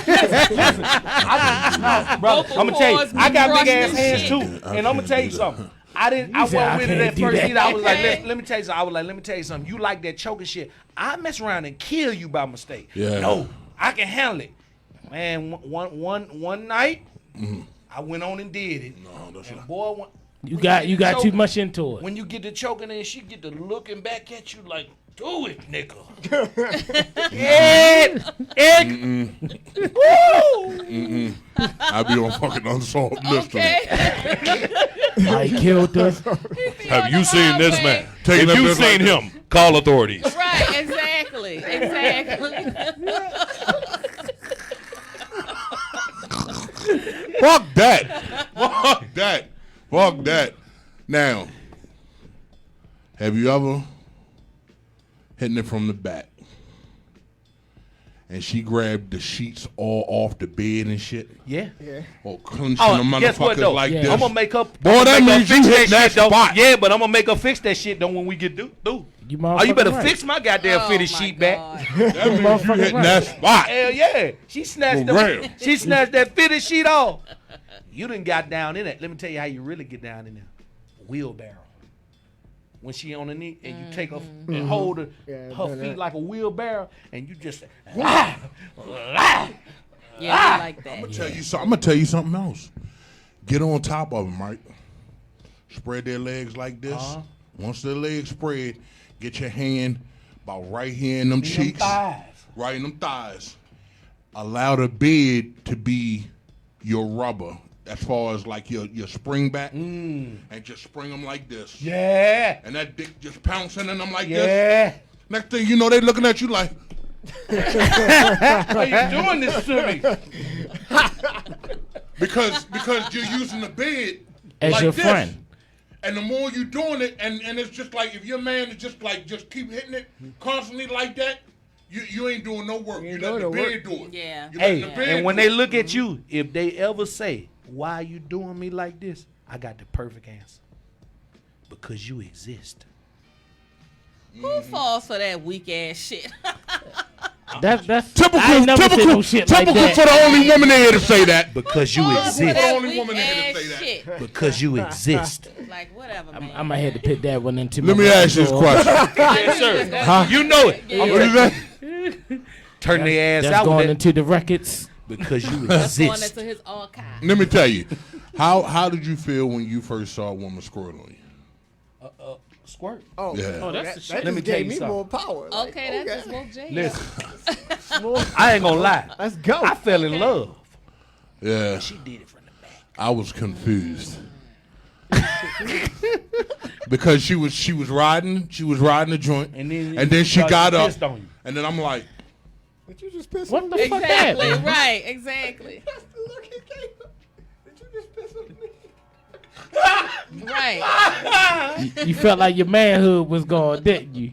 Bro, I'm gonna tell you, Vocal I got cords big ass be hands crushing too. And I'm gonna tell you something. I said, wasn't "I with it can't at do first that." either. I was like, Okay. let me tell you something. I was like, let me tell you something. You like that choking shit. I mess around and kill you by mistake. Yeah. No, I can handle it. Man, one night, I went on and did it. No, that's And not. boy, You got too much into it. when you get to choking and she get to looking back at you like, do it, nigga. I be on fucking unsolved list. Okay. I killed us. Have you seen this man? Taking If that you've bitch like seen him, call authorities. Right, exactly. Fuck that. Fuck that. Fuck that. Now, have you ever hitting it from the back and she grabbed the sheets all off the bed and shit? Yeah. Yeah. Or clenching Oh, the guess what motherfuckers though? like Yeah. this? I'm gonna make up. Boy, that means you hit that shit though. spot. Yeah, but I'm gonna make her fix that shit though when we get through. You You motherfucking better right. fix my goddamn fitted sheet back. That means you Motherfucking hitting right. that spot. Hell yeah. She snatched For real. she snatched that fitted sheet off. You done got down in it. Let me tell you how you really get down in there. Wheelbarrow. When she on the knee and you take her and hold her, Yeah, her done feet that. like a wheelbarrow and you just Yeah, I like that. I'm gonna tell you something else. Get on top of them, right? Spread their legs like this. Once their legs spread, get your hand about right here in them cheeks, right in them thighs. Allow the bed to be your rubber, as far as like your spring back, and just spring them like this. Yeah. And that dick just pouncing in them like this. Yeah. Next thing you know, they looking at you like, Why you doing this to me? because you're using the bed As like your this. friend. And the more you doing it, and it's just like if your man is just keep hitting it constantly like that, you ain't doing no work. You let the bed do it. Yeah. You let Hey, the bed and when do they it. look at you, if they ever say, "Why are you doing me like this?" I got the perfect answer. Because you exist. Who falls for that weak ass shit? That's Typical, I ain't never said typical, no shit typical like for that. the only woman there to say that. Because you Falls for exist. that Only weak woman in here ass to say that. shit. Because you exist. Like whatever, man. I'm gonna have to put that one into Let my me ask you this drawer. question. Yes, sir. You know it. Yeah. What is that? Turn their ass That's out going with that. into the records. Because you That's going exist. into his archive. Let me tell you, how did you feel when you first saw a woman squirt on you? Squirt. Oh, Yeah. Oh, that's that, the that shit. Let me just tell gave you me something. more power. Like, Okay, that just woke Jay Listen, More- I ain't gonna lie. Let's go. I fell in love. Yeah, She did it from the back. I was confused because she was riding the joint, And then she got up, pissed on you. and then I'm like, Did you just piss What on the me? fuck Exactly. that? Right. Exactly. That's the look he gave her. Did you just piss on me? Right. You felt like your manhood was gone, didn't you?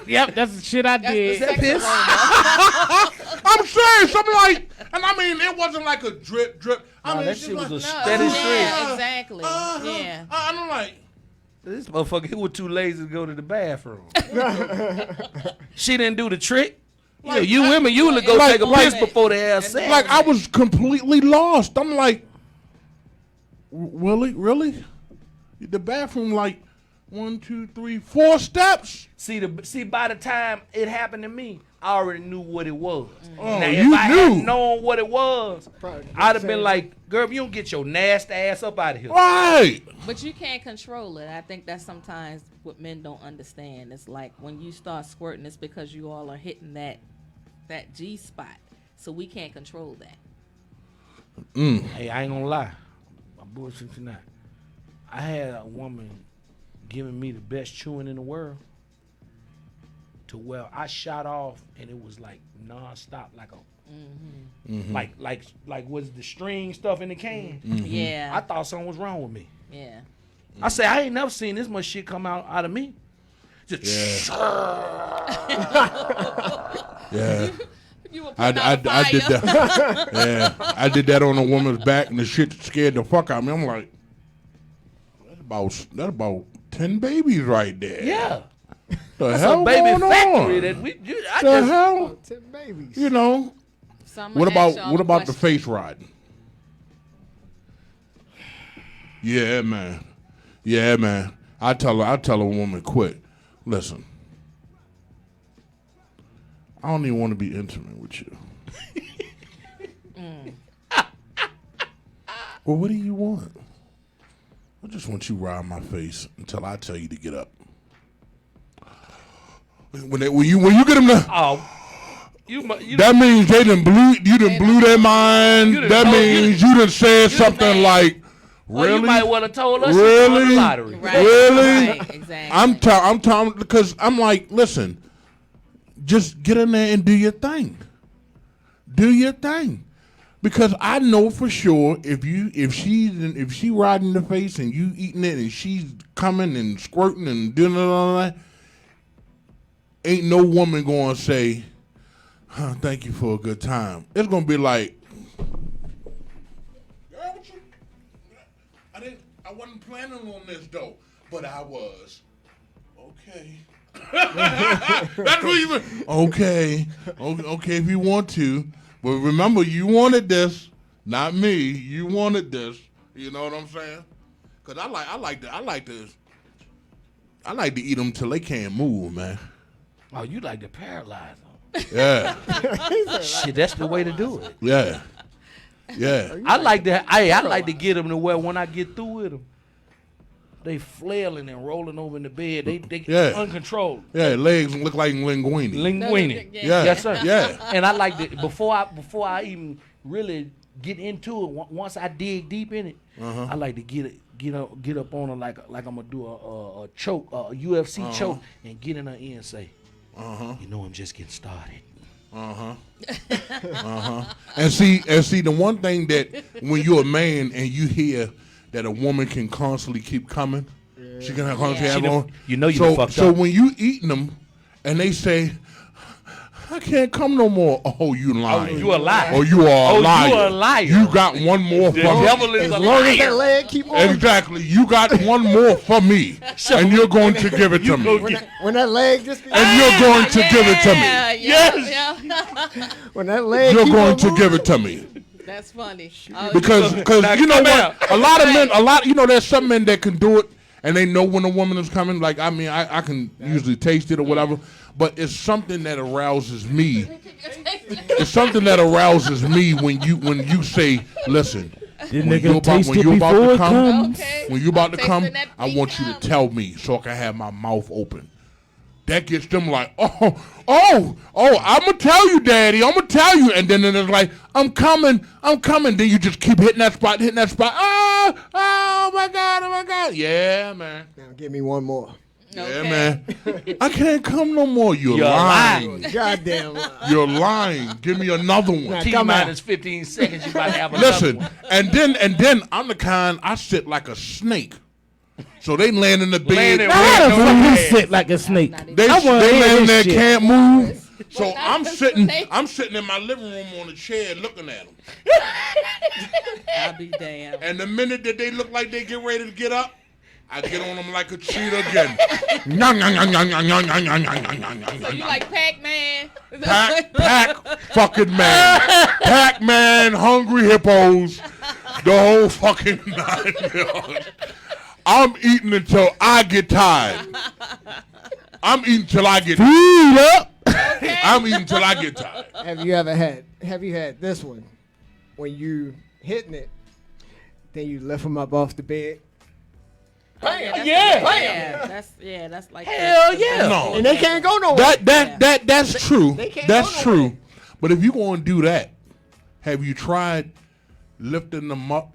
Yep, that's the shit I did. Sex aroma. I'm serious. I'm like, and I mean, it wasn't like a drip. I mean, that it's shit just was like, a No, steady yeah, stream. exactly. Yeah. and I'm like, This motherfucker, he was too lazy to go to the bathroom. She didn't do the trick. You women usually go Like- take a like- piss before they have sex. like I was completely lost. I'm like, really? The bathroom, like 1, 2, 3, 4 steps. See, by the time it happened to me, I already knew what it was. Oh, now, you if I knew. had known what it was, Probably I'd have same. been like, girl, if you don't get your nasty ass up out of here. Right. But you can't control it. I think that's sometimes what men don't understand. It's like when you start squirting, it's because you all are hitting that G spot. So we can't control that. Hey, I ain't gonna lie. I'm bullshit tonight. I had a woman giving me the best chewing in the world to where I shot off and it was like non-stop, like a like was the string stuff in the can. Yeah. I thought something was wrong with me. Yeah. I said, I ain't never seen this much shit come out of me. Just Yeah. You were I putting out a did fire. that. Yeah, I did that on a woman's back, and the shit scared the fuck out of me. I'm like, that's about 10 babies right there. Yeah. The That's hell a baby going factory on? that we. The hell? 10 babies. You know. So I'ma What ask y'all about a the question. face riding? Yeah, man. Yeah, man. I tell a woman, quit. Listen, I don't even want to be intimate with you. Well, what do you want? I just want you to ride my face until I tell you to get up. When you get them to, that means they done blew their mind. That means you done said something like, really? You might want to told us really? you won the lottery. Right. Really? Right, exactly. I'm telling because I'm like, listen, just get in there and do your thing. Do your thing. Because I know for sure if she riding the face and you eating it and she's coming and squirting and doing all that, ain't no woman gonna say, thank you for a good time. It's gonna be like, girl, what you? I wasn't planning on this though, but I was. Okay. That's what you mean. Okay, if you want to. But remember, you wanted this, not me. You wanted this. You know what I'm saying? Cause I like to eat them till they can't move, man. Oh, you like to paralyze them. Yeah, Shit, that's the way to do it. yeah. I like to get them to where when I get through with them, they flailing and rolling over in the bed. They uncontrolled. Yeah, legs look like linguine. Linguine. Yeah. Yes, sir. Yeah. And I like to before I even really get into it. Once I dig deep in it, I like to get up on her like I'm gonna do a choke, a UFC choke, and get in her ear and say, you know, I'm just getting started. And see, the one thing that when you're a man and you hear that a woman can constantly keep coming, she can constantly have on. You know you fucked So up. when you eating them and they say, I can't come no more. Oh, you lying. You a liar. Oh, you are a liar. You a liar. You got one more for me. Devil is As a long as that liar. leg keep on. Exactly. You got one more for me. And you're going to give it to me. When that leg just be, And you're going to give it to me. Yes. Yeah. when that leg You're keep going on to moving, give it to me. That's funny. Because Now you know come what? out. A lot of men, there's some men that can do it and they know when a woman is coming. Like, I mean, I can usually taste it or whatever, but it's something that arouses me. It's something that arouses me when you say, listen, This when nigga taste it you about before to it come, comes. Okay. when you about to I'm come, tasting that I want you to pizza. tell me so I can have my mouth open. That gets them like, oh, I'm going to tell you, Daddy. I'm going to tell you. And then it's like, I'm coming. Then you just keep hitting that spot. Oh, my God. Yeah, man. now give me one more. Yeah, man. I can't come no more. You're lying. Goddamn. You're lying. Give me another one. Now, T come out. minus 15 seconds. You about to have another Listen, one. and then I'm the kind, I sit like a snake. So they land in the bed. Landing How the right fuck you on sit like a snake? They I wanna hear land this there, shit. can't move. So Well, I'm that's sitting snake. in my living room on a chair looking at them. I'll be damned. And the minute that they look like they get ready to get up, I get on them like a cheetah again. So you like Pac-Man? Pac fucking man. Pac-Man, hungry hippos, the whole fucking 9 yards. I'm eating until I get tired. I'm eating till I get tired. I'm eating till I get tired. Have you had this one? When you hitting it, then you lift them up off the bed. That's like Hell yeah. No. And they can't go nowhere. That's true. they can't That's go true. nowhere. But if you going to do that, have you tried lifting them up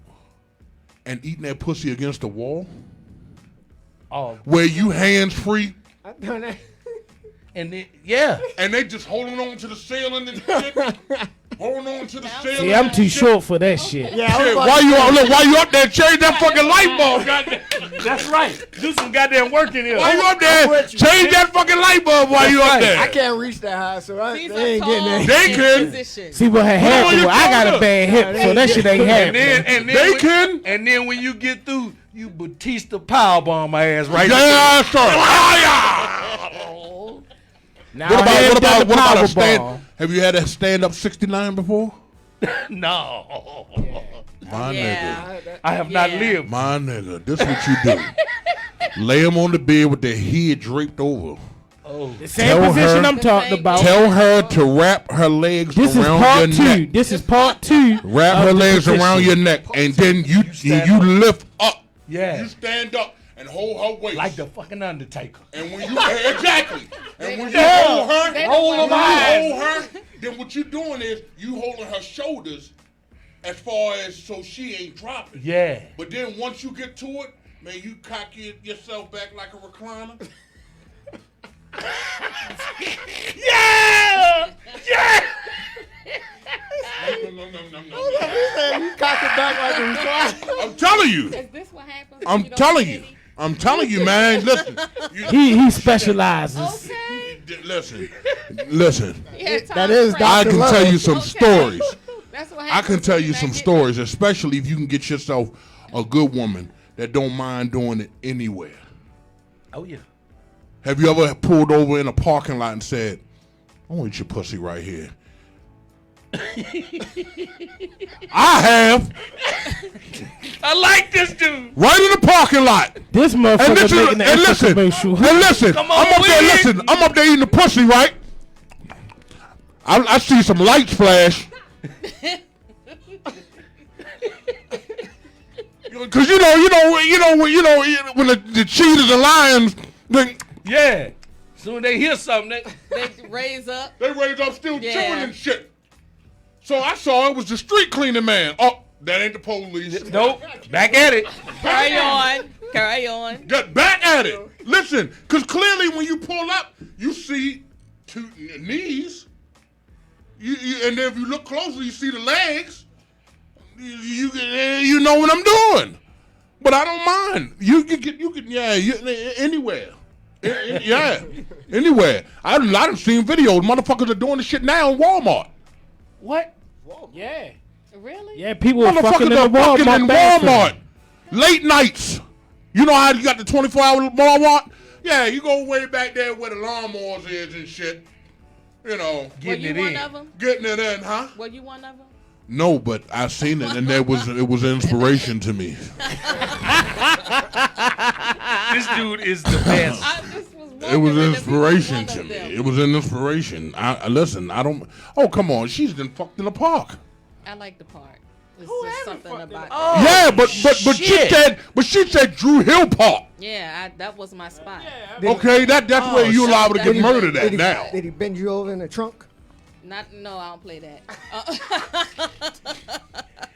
and eating that pussy against the wall? Oh, Where you hands free I've done that. and then yeah. and they just holding on to the ceiling and shit. Hold on to the ceiling. See, I'm too short for that shit. Yeah, Shit, why you up there? Change that fucking light bulb, goddamn. That's right. Do some goddamn work in here. Why you up there? Change that fucking light bulb while you up there. I can't reach that high, so These they are ain't getting tall that. They can. positions. See what happened? I got a bad hip, so that shit ain't happening. And then when you get through, you Batista powerbomb my ass right Yeah, sir. Now, What about a Powerball. stand? Have you had a stand up 69 before? No. My Yeah. nigga. I have not Yeah. lived. My nigga. This is what you do. Lay him on the bed with their head draped over. The same Tell position her- I'm talking about. Tell her to wrap her legs This is around part your 2. neck. This is part 2. Wrap of her the legs position. around your neck, and then you lift up. Yeah. You stand up and hold her waist. Like the fucking Undertaker. And when you exactly, and when you Yeah. hold her, Roll when them you eyes. hold her, then what you doing is you holding her shoulders as far as so she ain't dropping. Yeah. But then once you get to it, man, you cock yourself back like a recliner. Yeah! Yeah! No. You cock it back like a recliner. I'm telling you. Is this what happens? when I'm don't telling get you. any? I'm telling you, man. Listen. He specializes. Okay. Listen. Yeah, time That is frame. I can Love. tell you some Okay. stories. That's what I happens can tell when you you're some not stories, especially if you can get yourself a good woman that don't mind doing it anywhere. Oh, yeah. Have you ever pulled over in a parking lot and said, I want your pussy right here? I have. I like this dude. Right in the parking lot. This And motherfucker listen, making the and extra listen, commercial. and listen. Come on, I'm up there, Wig. listen. I'm up there eating the pussy, right? I see some lights flash. Cause you know, when the cheetahs and lions, Yeah. Soon they hear something, They raise up. they raise up still Yeah. chewing and shit. So I saw it was the street cleaning man. Oh, that ain't the police. nope. Back at it. Carry on. Carry on. Get back at it. Listen, because clearly when you pull up, you see two knees. And then if you look closely, you see the legs. You know what I'm doing. But I don't mind. You can anywhere. Yeah, anywhere. I done seen videos. Motherfuckers are doing the shit now in Walmart. What? Yeah. Really? Yeah, people are fucking Motherfuckers in the are fucking Walmart in bathroom. Walmart. Late nights. You know how you got the 24-hour Walmart? Yeah, you go way back there where the lawnmowers is and shit. You know, Were you one of them? getting it in, huh? Were you one of them? No, but I seen it and it was inspiration to me. This dude is the best. I just was It was wondering if you were inspiration one to of me. them. It was an inspiration. I listen. I don't. Oh come on, she's been fucked in the park. I like the part. It's just something about Yeah, but she said Drew Hill Park. Yeah, that was my spot. Okay, that's where you liable to get murdered at now. Did he bend you over in the trunk? No, I don't play that.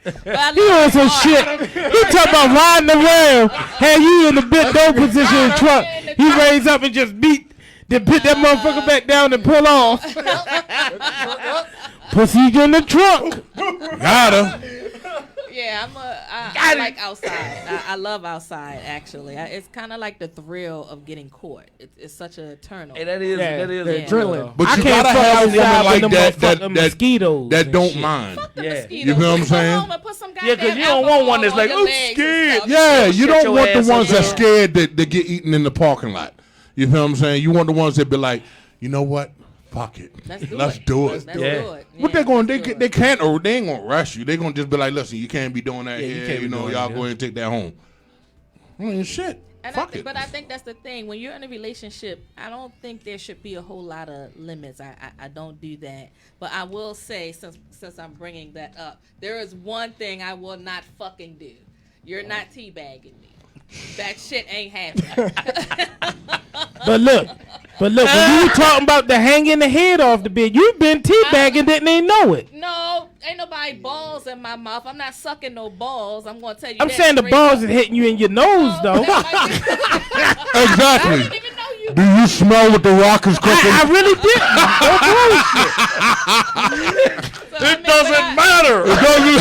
But I He love on some the part. shit. He talking about riding around, had you in the bent down position in the truck. He raised up and just beat, then put that motherfucker back down and pull off. Pussy in the trunk. Got her. Yeah, I like outside. I love outside, actually. It's kind of like the thrill of getting caught. It's such a turn on. Hey, that is Yeah, that is the a- adrenaline. But I you can't gotta fuck have a outside woman with like them that motherfucking mosquitoes that and don't shit. mind. The Yeah. mosquitoes. You feel what I'm Go saying? home and put some Yeah, 'cause goddamn you don't want one that's alcohol like, on "Ooh, your legs and scared." stuff. Yeah, you Shut don't your want the ass ones up. that's scared that get eaten in the parking lot. You feel what I'm saying? You want the ones that be like, you know what? Fuck it. Let's do Let's it. do Let's it. do Yeah. it. What Yeah, they going? let's do it. They can't, or they ain't gonna rush you. They gonna just be like, listen, you can't be doing that Yeah, you here. can't You be know, doing y'all that. go ahead and take that home. I mean, shit. And Fuck it. But I think that's the thing. When you're in a relationship, I don't think there should be a whole lot of limits. I don't do that. But I will say, since I'm bringing that up, there is one thing I will not fucking do. You're not teabagging me. That shit ain't happening. But look, when you were talking about the hanging the head off the bed, you've been teabagging, didn't even know it. No, ain't nobody balls in my mouth. I'm not sucking no balls. I'm gonna tell you. I'm that saying the straight balls up. is hitting you in your nose, though. That might be- I Exactly. didn't even know you. Do you smell what the Rock is cooking? I really didn't. It doesn't matter. It doesn't. You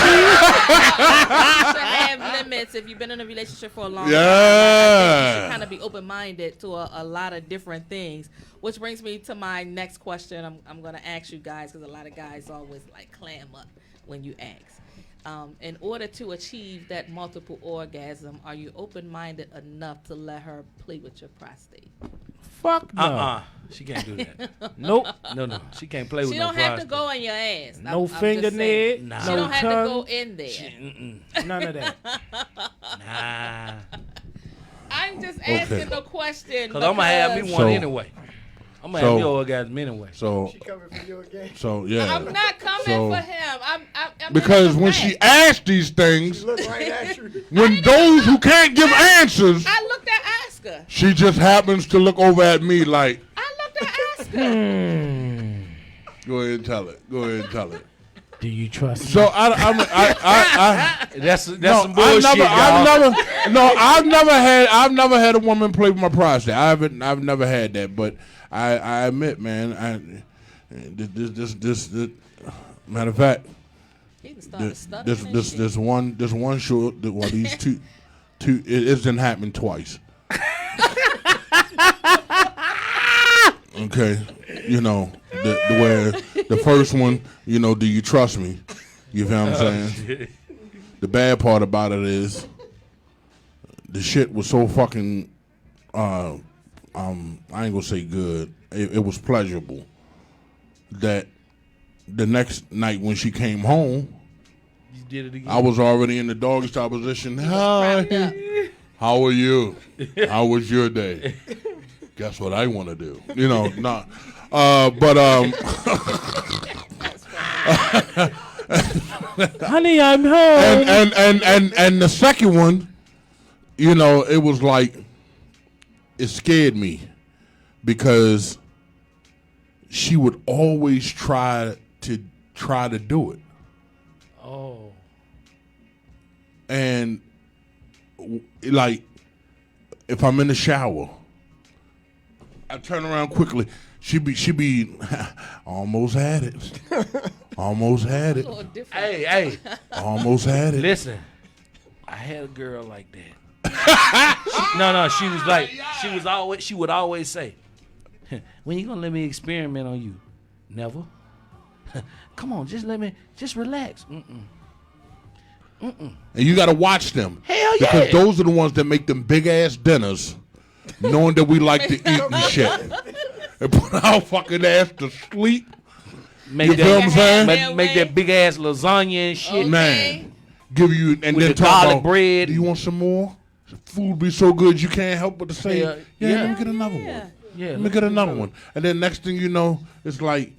should have limits if you've been in a relationship for a long time. I think you should kind of be open-minded to a lot of different things. Which brings me to my next question. I'm going to ask you guys, because a lot of guys always like clam up when you ask. In order to achieve that multiple orgasm, are you open-minded enough to let her play with your prostate? Fuck no. She can't do that. Nope. No. She can't play with She no don't have prostate. to go in your ass. No I'm fingernail. Nah. She No don't have to tongue. go in there. None of that. Nah. I'm just asking the question. Because I'm going to have me one So- anyway. I'm going to have me orgasm anyway. So, She coming for you again. yeah. I'm not coming So- for him. I'm Because just when saying. she asked these things, Look right at you. when those who can't give answers, I looked at Osker. she just happens to look over at me like, I looked at Osker. go ahead and tell it. Go ahead and tell it. Do you trust me? So I That's some no, bullshit, y'all. I've never had a woman play with my prostate. I've never had that, but I admit, man, this matter of fact, He done started stuttering and shit. this one short, well, these two, it didn't happen twice. Okay, you know, where the first one, you know, do you trust me? You feel what I'm saying? The bad part about it is the shit was so fucking I ain't gonna say good. It was pleasurable that the next night when she came home, You did it again. I was already in the doggy style position. Wrapped up. How are you? How was your day? Guess what I want to do? You know, not. Honey, I'm home. And the second one, you know, it was like it scared me because she would always try to do it. Oh. And like if I'm in the shower, I turn around quickly. She be almost had it. Almost had it. A little different. Hey. Almost had it. Listen, I had a girl like that. She would always say, when you gonna let me experiment on you? Never. Come on, just relax. And you gotta watch them. Hell yeah. Because those are the ones that make them big ass dinners, knowing that we like to eat and shit. And put our fucking ass to sleep. Make You feel what I'm saying? Make that big ass lasagna and shit. Okay. Man, give you and With then the talk garlic about, bread. do you want some more? The food be so good you can't help but to say, Yeah, yeah, yeah. let me get another one. Yeah, Let me get another one. And then next thing you know, it's like,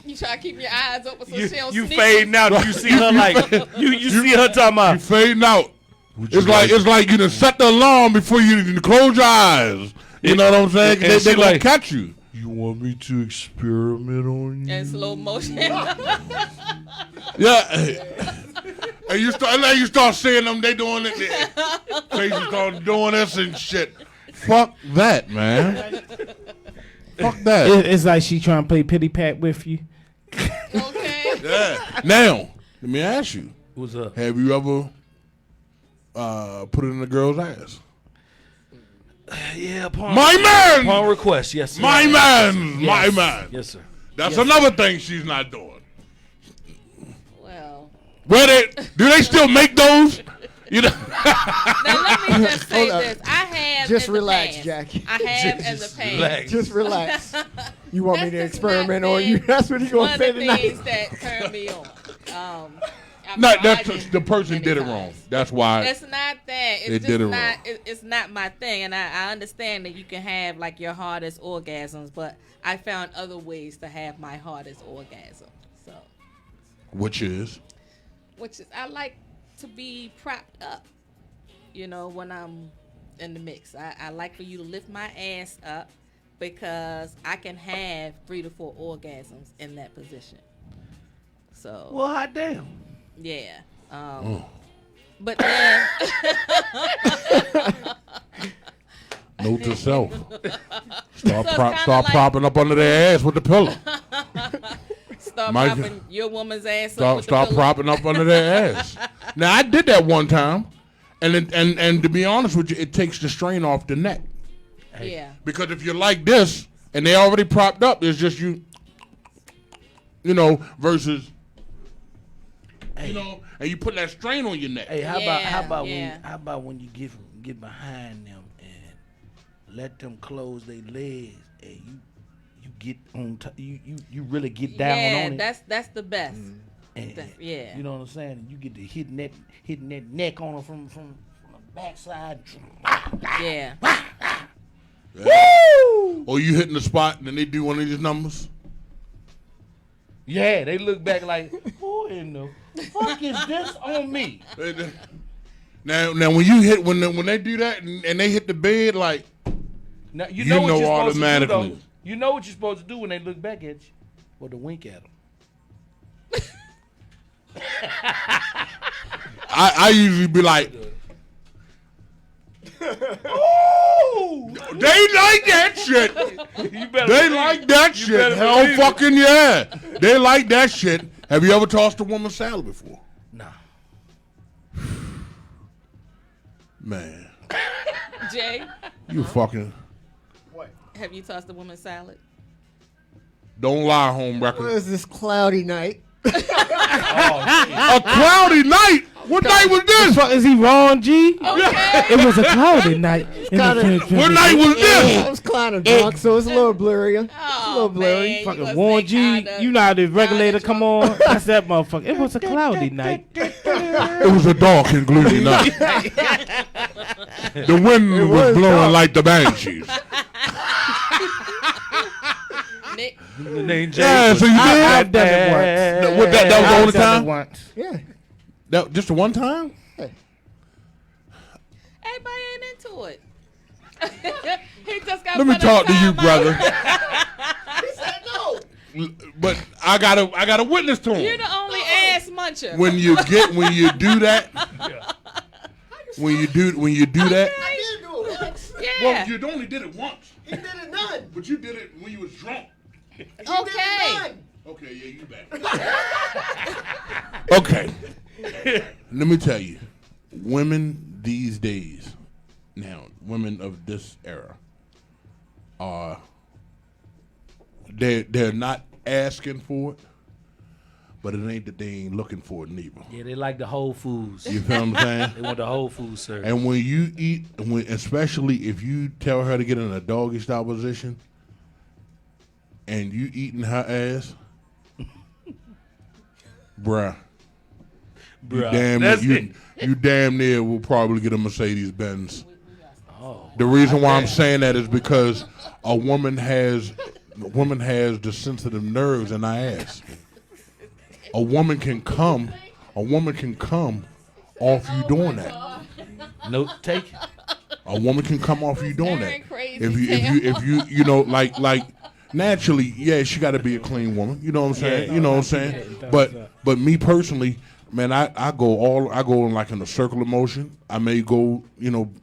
You try to keep your eyes open so she don't You sneak. fading out. You see her like you see her talking you about. fading out. It's like you done set the alarm before you done close your eyes. You know what I'm saying? And They she gonna like- catch you. You want me to experiment on you? In slow motion. Yeah. And you start seeing them, they doing it. Faces start doing this and shit. Fuck that, man. Fuck that. It's like she trying to play pity pat with you. Okay. Yeah. Now, let me ask you. What's up? Have you ever put it in a girl's ass? Yeah, upon My man! upon request, yes, sir. My man! Yes. My man! Yes, sir. That's another thing she's not doing. Well, Do they still make those? You know? now let me just say Hold up. this. I have Just in the relax, past. Jackie. I have in the Just past. relax. Just relax. You want me to That's just experiment not on you? been That's what he One gonna of say the tonight. things that turned me on. No, I've that's tried it the person many did it times. wrong. That's why. It's not that. They It's did just it not. wrong. It's not my thing, and I understand that you can have like your hardest orgasms, but I found other ways to have my hardest orgasm. So, Which is? which is I like to be propped up. You know, when I'm in the mix, I like for you to lift my ass up because I can have 3 to 4 orgasms in that position. So Well, hot damn. yeah. But then, Note to self. Start like, propping up under their ass with the pillow. start Mike- propping your woman's ass up with the Start pillow. propping up under their ass. Now I did that one time, and to be honest with you, it takes the strain off the neck. Yeah. Because if you're like this and they already propped up, it's just you know, versus, you know, and you put that strain on your neck. Hey, how Yeah, about yeah. when you get behind them and let them close their legs and you get on top, you really get down on it. That's the best. And, Yeah. You know what I'm saying? And you get to hitting that neck on them from the backside. Yeah. Woo! Or you hitting the spot and then they do one of these numbers. Yeah, they look back like, who in the fuck is this on me? Now when you hit when they do that and they hit the bed, like, Now, you You know what know you're supposed to do, automatically. though. You know what you're supposed to do when they look back at you. Or to wink at them. I usually be like, Ooh! they like that shit. They like that shit. Hell fucking yeah. They like that shit. Have you ever tossed a woman salad before? Nah. Man, Jay, you fucking have you tossed a woman's salad? don't lie, home It record. was this cloudy night. A cloudy night? What night was this? Fuck, is he wrong, G? Okay. It was a cloudy night. What night was I this? was kind of drunk, so it's a little blurry. It's a little Oh, blurry. man, you Fucking gonna Warren say G, kinda- you know how the regulator kinda come on? That's that motherfucker. It was a cloudy night. It was a dark and gloomy night. The wind was was blowing dark. like the banshees. Nick, The name Jay. Yeah, so you I've did? done it once. What, that was the I've only done it time? once. Yeah. That, just the one time? everybody ain't into it. He just got Let me put talk to you, in timeout. brother. He said no. But I got a witness to You're him. the only ass muncher. When you do that, when you do that, I did do it once. Yeah. well, you only did it once, He did it none. but you did it when you was drunk. He did it Okay. none. Okay, yeah, you back. Okay. Let me tell you, women these days, now, women of this era, are they're not asking for it, but it ain't that they ain't looking for it neither. Yeah, they like the Whole Foods. You feel what I'm saying? They want the Whole Foods service. And when you eat, especially if you tell her to get in a doggy style position, and you eating her ass, bruh, That's it. you damn near will probably get a Mercedes Benz. Oh, The reason why I'm saying that is because a woman has the sensitive nerves in her ass. A woman can come off you doing that. note take. A woman can come off you doing that. Aaron crazy If you know like naturally, yeah, she got to be a clean woman. You know what I'm saying? Yeah. You know what I'm saying? But me personally, man, I go in like in a circle of motion. I may go,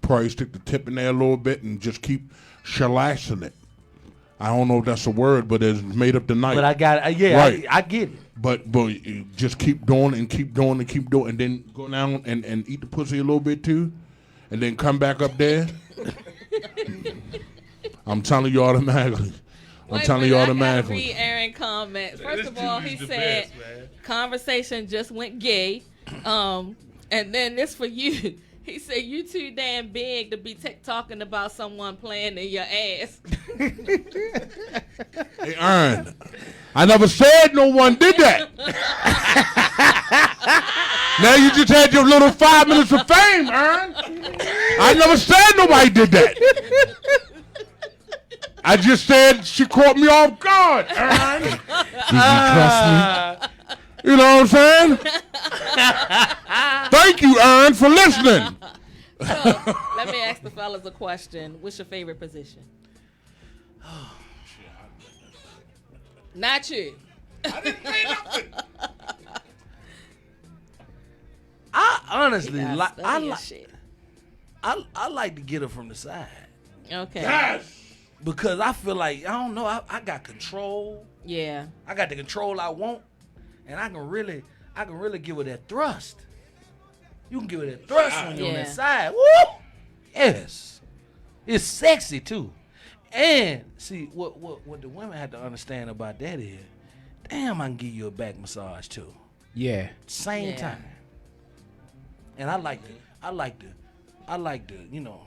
probably stick the tip in there a little bit and just keep shellaxing it. I don't know if that's a word, but it's made up the night. But I got right. I get it. But you just keep doing and keep doing and keep doing, and then go down and eat the pussy a little bit too, and then come back up there. I'm telling you automatically. I'm telling you I automatically. gotta read Aaron comments. First This of all, dude he is the said best, man. conversation just went gay. And then this for you. He said you too damn big to be talking about someone playing in your ass. Hey, Aaron, I never said no one did that. Now you just had your little 5 minutes of fame, Aaron. I never said nobody did that. I just said she caught me off guard, Aaron. Did you trust me? You know what I'm saying? Thank you, Aaron, for listening. So let me ask the fellas a question. What's your favorite position? Not you. I didn't say nothing. honestly, You gotta study your shit. I like to get her from the side Okay. Yes. because I feel like I don't know. I got control. Yeah. I got the control I want, and I can really give her that thrust. You can give her that thrust when you're on that side. Woo! Yes, it's sexy too. And see what the women have to understand about that is, damn, I can give you a back massage too. Yeah. Same time. And I like to, you know,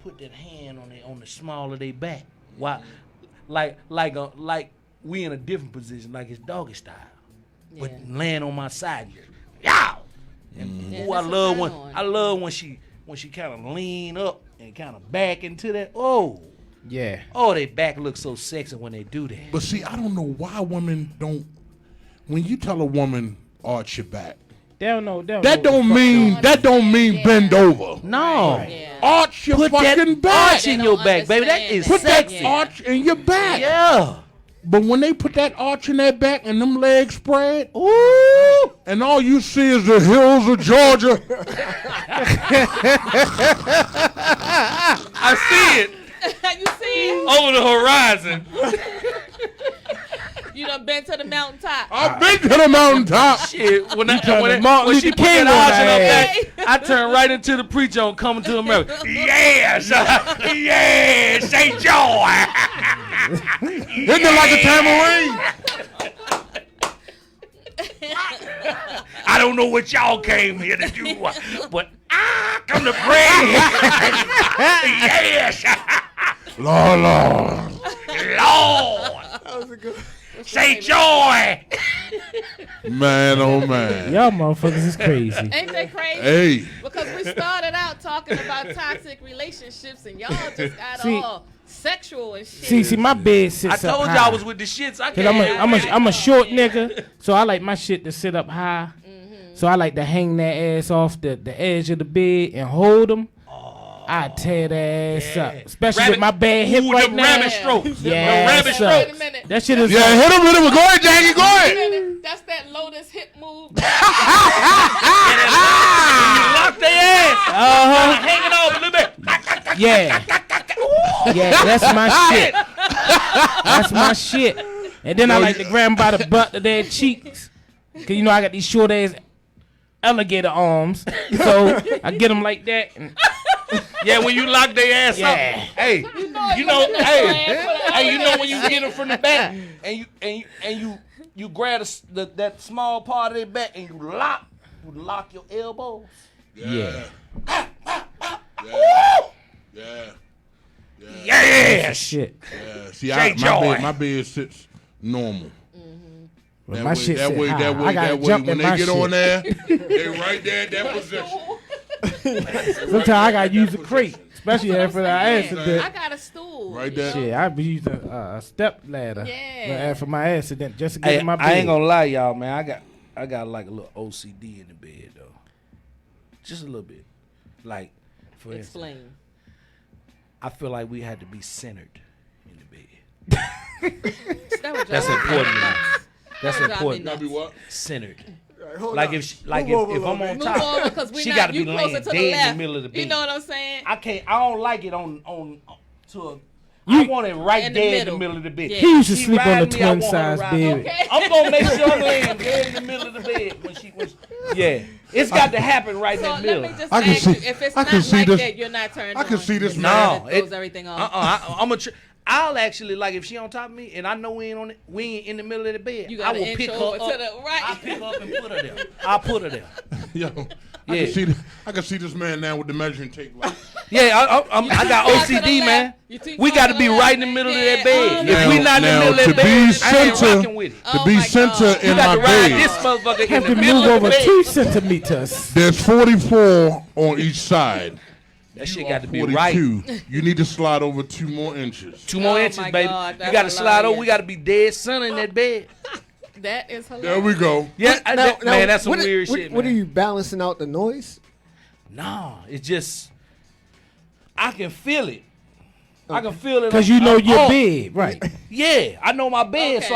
put that hand on the small of their back. Why? Like we in a different position, like it's doggy style, but laying on my side, yow. And ooh, I love when she kind of lean up and kind of back into that. Oh, Yeah. oh, their back looks so sexy when they do that. But see, I don't know why women don't. When you tell a woman arch your back, They don't know. that don't mean bend over. No, Arch your put fucking that back. arch in your back, baby. That is Put that sexy. arch in your back. Yeah. But when they put that arch in their back and them legs spread, ooh, and all you see is the hills of Georgia. I see it You see? over the horizon. You done been to the mountaintop. I've been to the mountaintop. Shit, when Martin she Luther put King that arch in her on back, that I turn right into the preacher on Coming to America. Yes, yes, say joy. Isn't it like a tambourine? I don't know what y'all came here to do, but I come to pray. Yes, Lord. Lord. That was a good. Say joy. Man, oh man. Y'all motherfuckers is crazy. Ain't that crazy? Hey, Because we started out talking about toxic relationships and y'all just got See- all sexual and shit. See, my bed sits I up told high. y'all I was with the shits. I Cause can't. I'm a short nigga, so I like my shit to sit up high. So I like to hang that ass off the edge of the bed and hold them. I tear that ass up, especially with my bad hip Ooh, right them now. rabbit strokes. Yeah, Them rabbit sir. Wait a strokes. minute. That shit is yeah, hit him with it. Go ahead, Jackie. Go Wait a ahead. minute. That's that lotus hip move. You lock their ass. Hanging over a little bit. Yeah. Yeah, that's my shit. That's my shit. And then I like to grab 'em by the butt of their cheeks. Cause you know I got these short ass alligator arms. So I get them like that. And Yeah, when you lock their ass up. Yeah. Hey, you know, hey, you know when you get them from the back and you grab that small part of their back and you lock your elbows. yeah. Yes. Shit. See, Say joy. my bed sits normal. But my shit sit high. that I way, gotta that way. jump When in they my get shit. on there, they right there at that position. Sometimes I gotta use a crate, especially after the I accident. got a stool. Right there. Shit, I be using a step ladder. Yeah. After my accident, just to get Hey, in my bed. I ain't gonna lie, y'all, man. I got like a little OCD in the bed though, just a little bit. Like, for instance, Explain. I feel like we had to be centered in the bed. That's important to me. That's That would drive me important. nuts. Be what? Centered. Hold Like on. if if Move I'm over a on little Move top, over because we she not gotta you be closer laying to the dead left. in the middle of the bed. You know what I'm saying? I don't like it on to a. I want it right In the there in middle. the middle of the bed. Yeah. He used to She sleep on the riding me, I twin want her to size ride bed. me. Okay. I'm gonna make sure I'm laying dead in the middle of the bed when she. Yeah, it's got to happen right So in the let middle. me just I can ask you, see- if it's I not can see like this- that, you're not turned I can on. see this Just man. throws everything off. I'm a. I'll actually like if she on top of me and I know we ain't in the middle of the bed. You I gotta will inch pick her over up. to the right. I pick her up and put her there. I'll put her there. Yo, Yeah. I can see this man now with the measuring tape. Like, Yeah, I got too far to the OCD, man. left. You too We far got to to the be left. right in the middle of that Yeah. bed. Oh, If Now- we not in the now, middle of to that bed, be I ain't center- rocking with it. Oh to be my center God. in You got my to ride bed. this motherfucker Have in to the middle move of the over bed. 2 centimeters. There's 44 on each side. That shit You got are to be right. 42. You need to slide over 2 more inches. 2 more Oh inches, my baby. God, You that's got to slide over. hilarious. We got to be dead center in that bed. That is hilarious. There we go. Yeah, Now, man, that's some what- weird what, shit, What are man. you balancing out the noise? Nah, it's just I can feel it. I can feel it. Cause you know your oh, bed, right? Yeah, I know my bed, so Okay.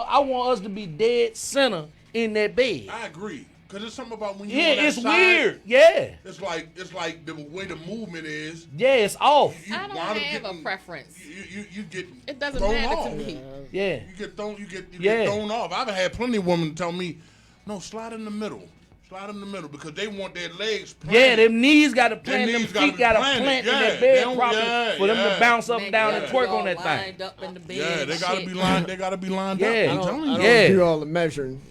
I want us to be dead center in that bed. I agree. Cause it's something about when you Yeah, on that it's side, weird. Yeah. It's like the way the movement is. Yeah, it's off. I don't wind up have a getting- preference. You get It doesn't thrown matter off. to me. Yeah. You get thrown. You get Yeah. thrown off. I've had plenty of women tell me, "No, slide in the middle. Slide in the middle," because they want their legs planted. Yeah, them knees got to plant, them knees gotta feet be got to planted. plant in Yeah, that they bed don't- properly yeah, for them to yeah. bounce up and down Man, and you twerk all on that thing. lined up in the bed Yeah, they and gotta shit. be lined. They gotta be lined Yeah. up. I I'm I telling don't you. Yeah. do all the measuring.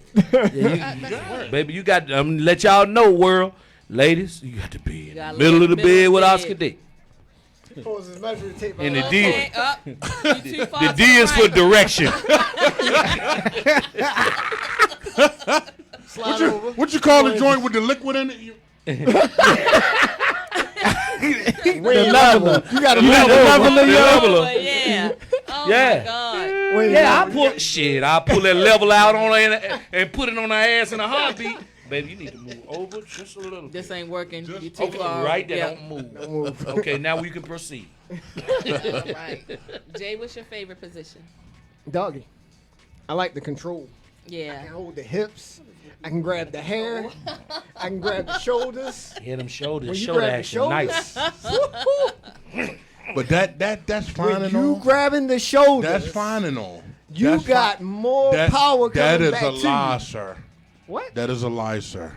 Baby, you got to let y'all know, world. Ladies, you got to be in the gotta middle lay of the in the middle bed of with the Osker bed. D. Pulls his measuring tape And out. the D, Okay, up. You too far the to D is for right. direction. Slide over. What you call the joint with the liquid in it? The leveler. You got to You got the leveler, The yo. leveler. Oh, yeah. Oh, Yeah. my God. Yeah, I pull that level out on her and put it on her ass in a heartbeat. Baby, you need to move over just a little bit. This ain't working. You too Okay, far. right there, Yeah. don't move. Okay, now we can proceed. All right. Jay, what's your favorite position? Doggy. I like the control. I Yeah. can hold the hips. I can grab the hair. I can grab the shoulders. Yeah, them shoulders, When you shoulder grab the action, shoulders, nice. But that's fine when and you all. grabbing the shoulders, That's fine and all. you That's got fine. more That- power That coming is back a to lie, you. sir. What? That is a lie, sir.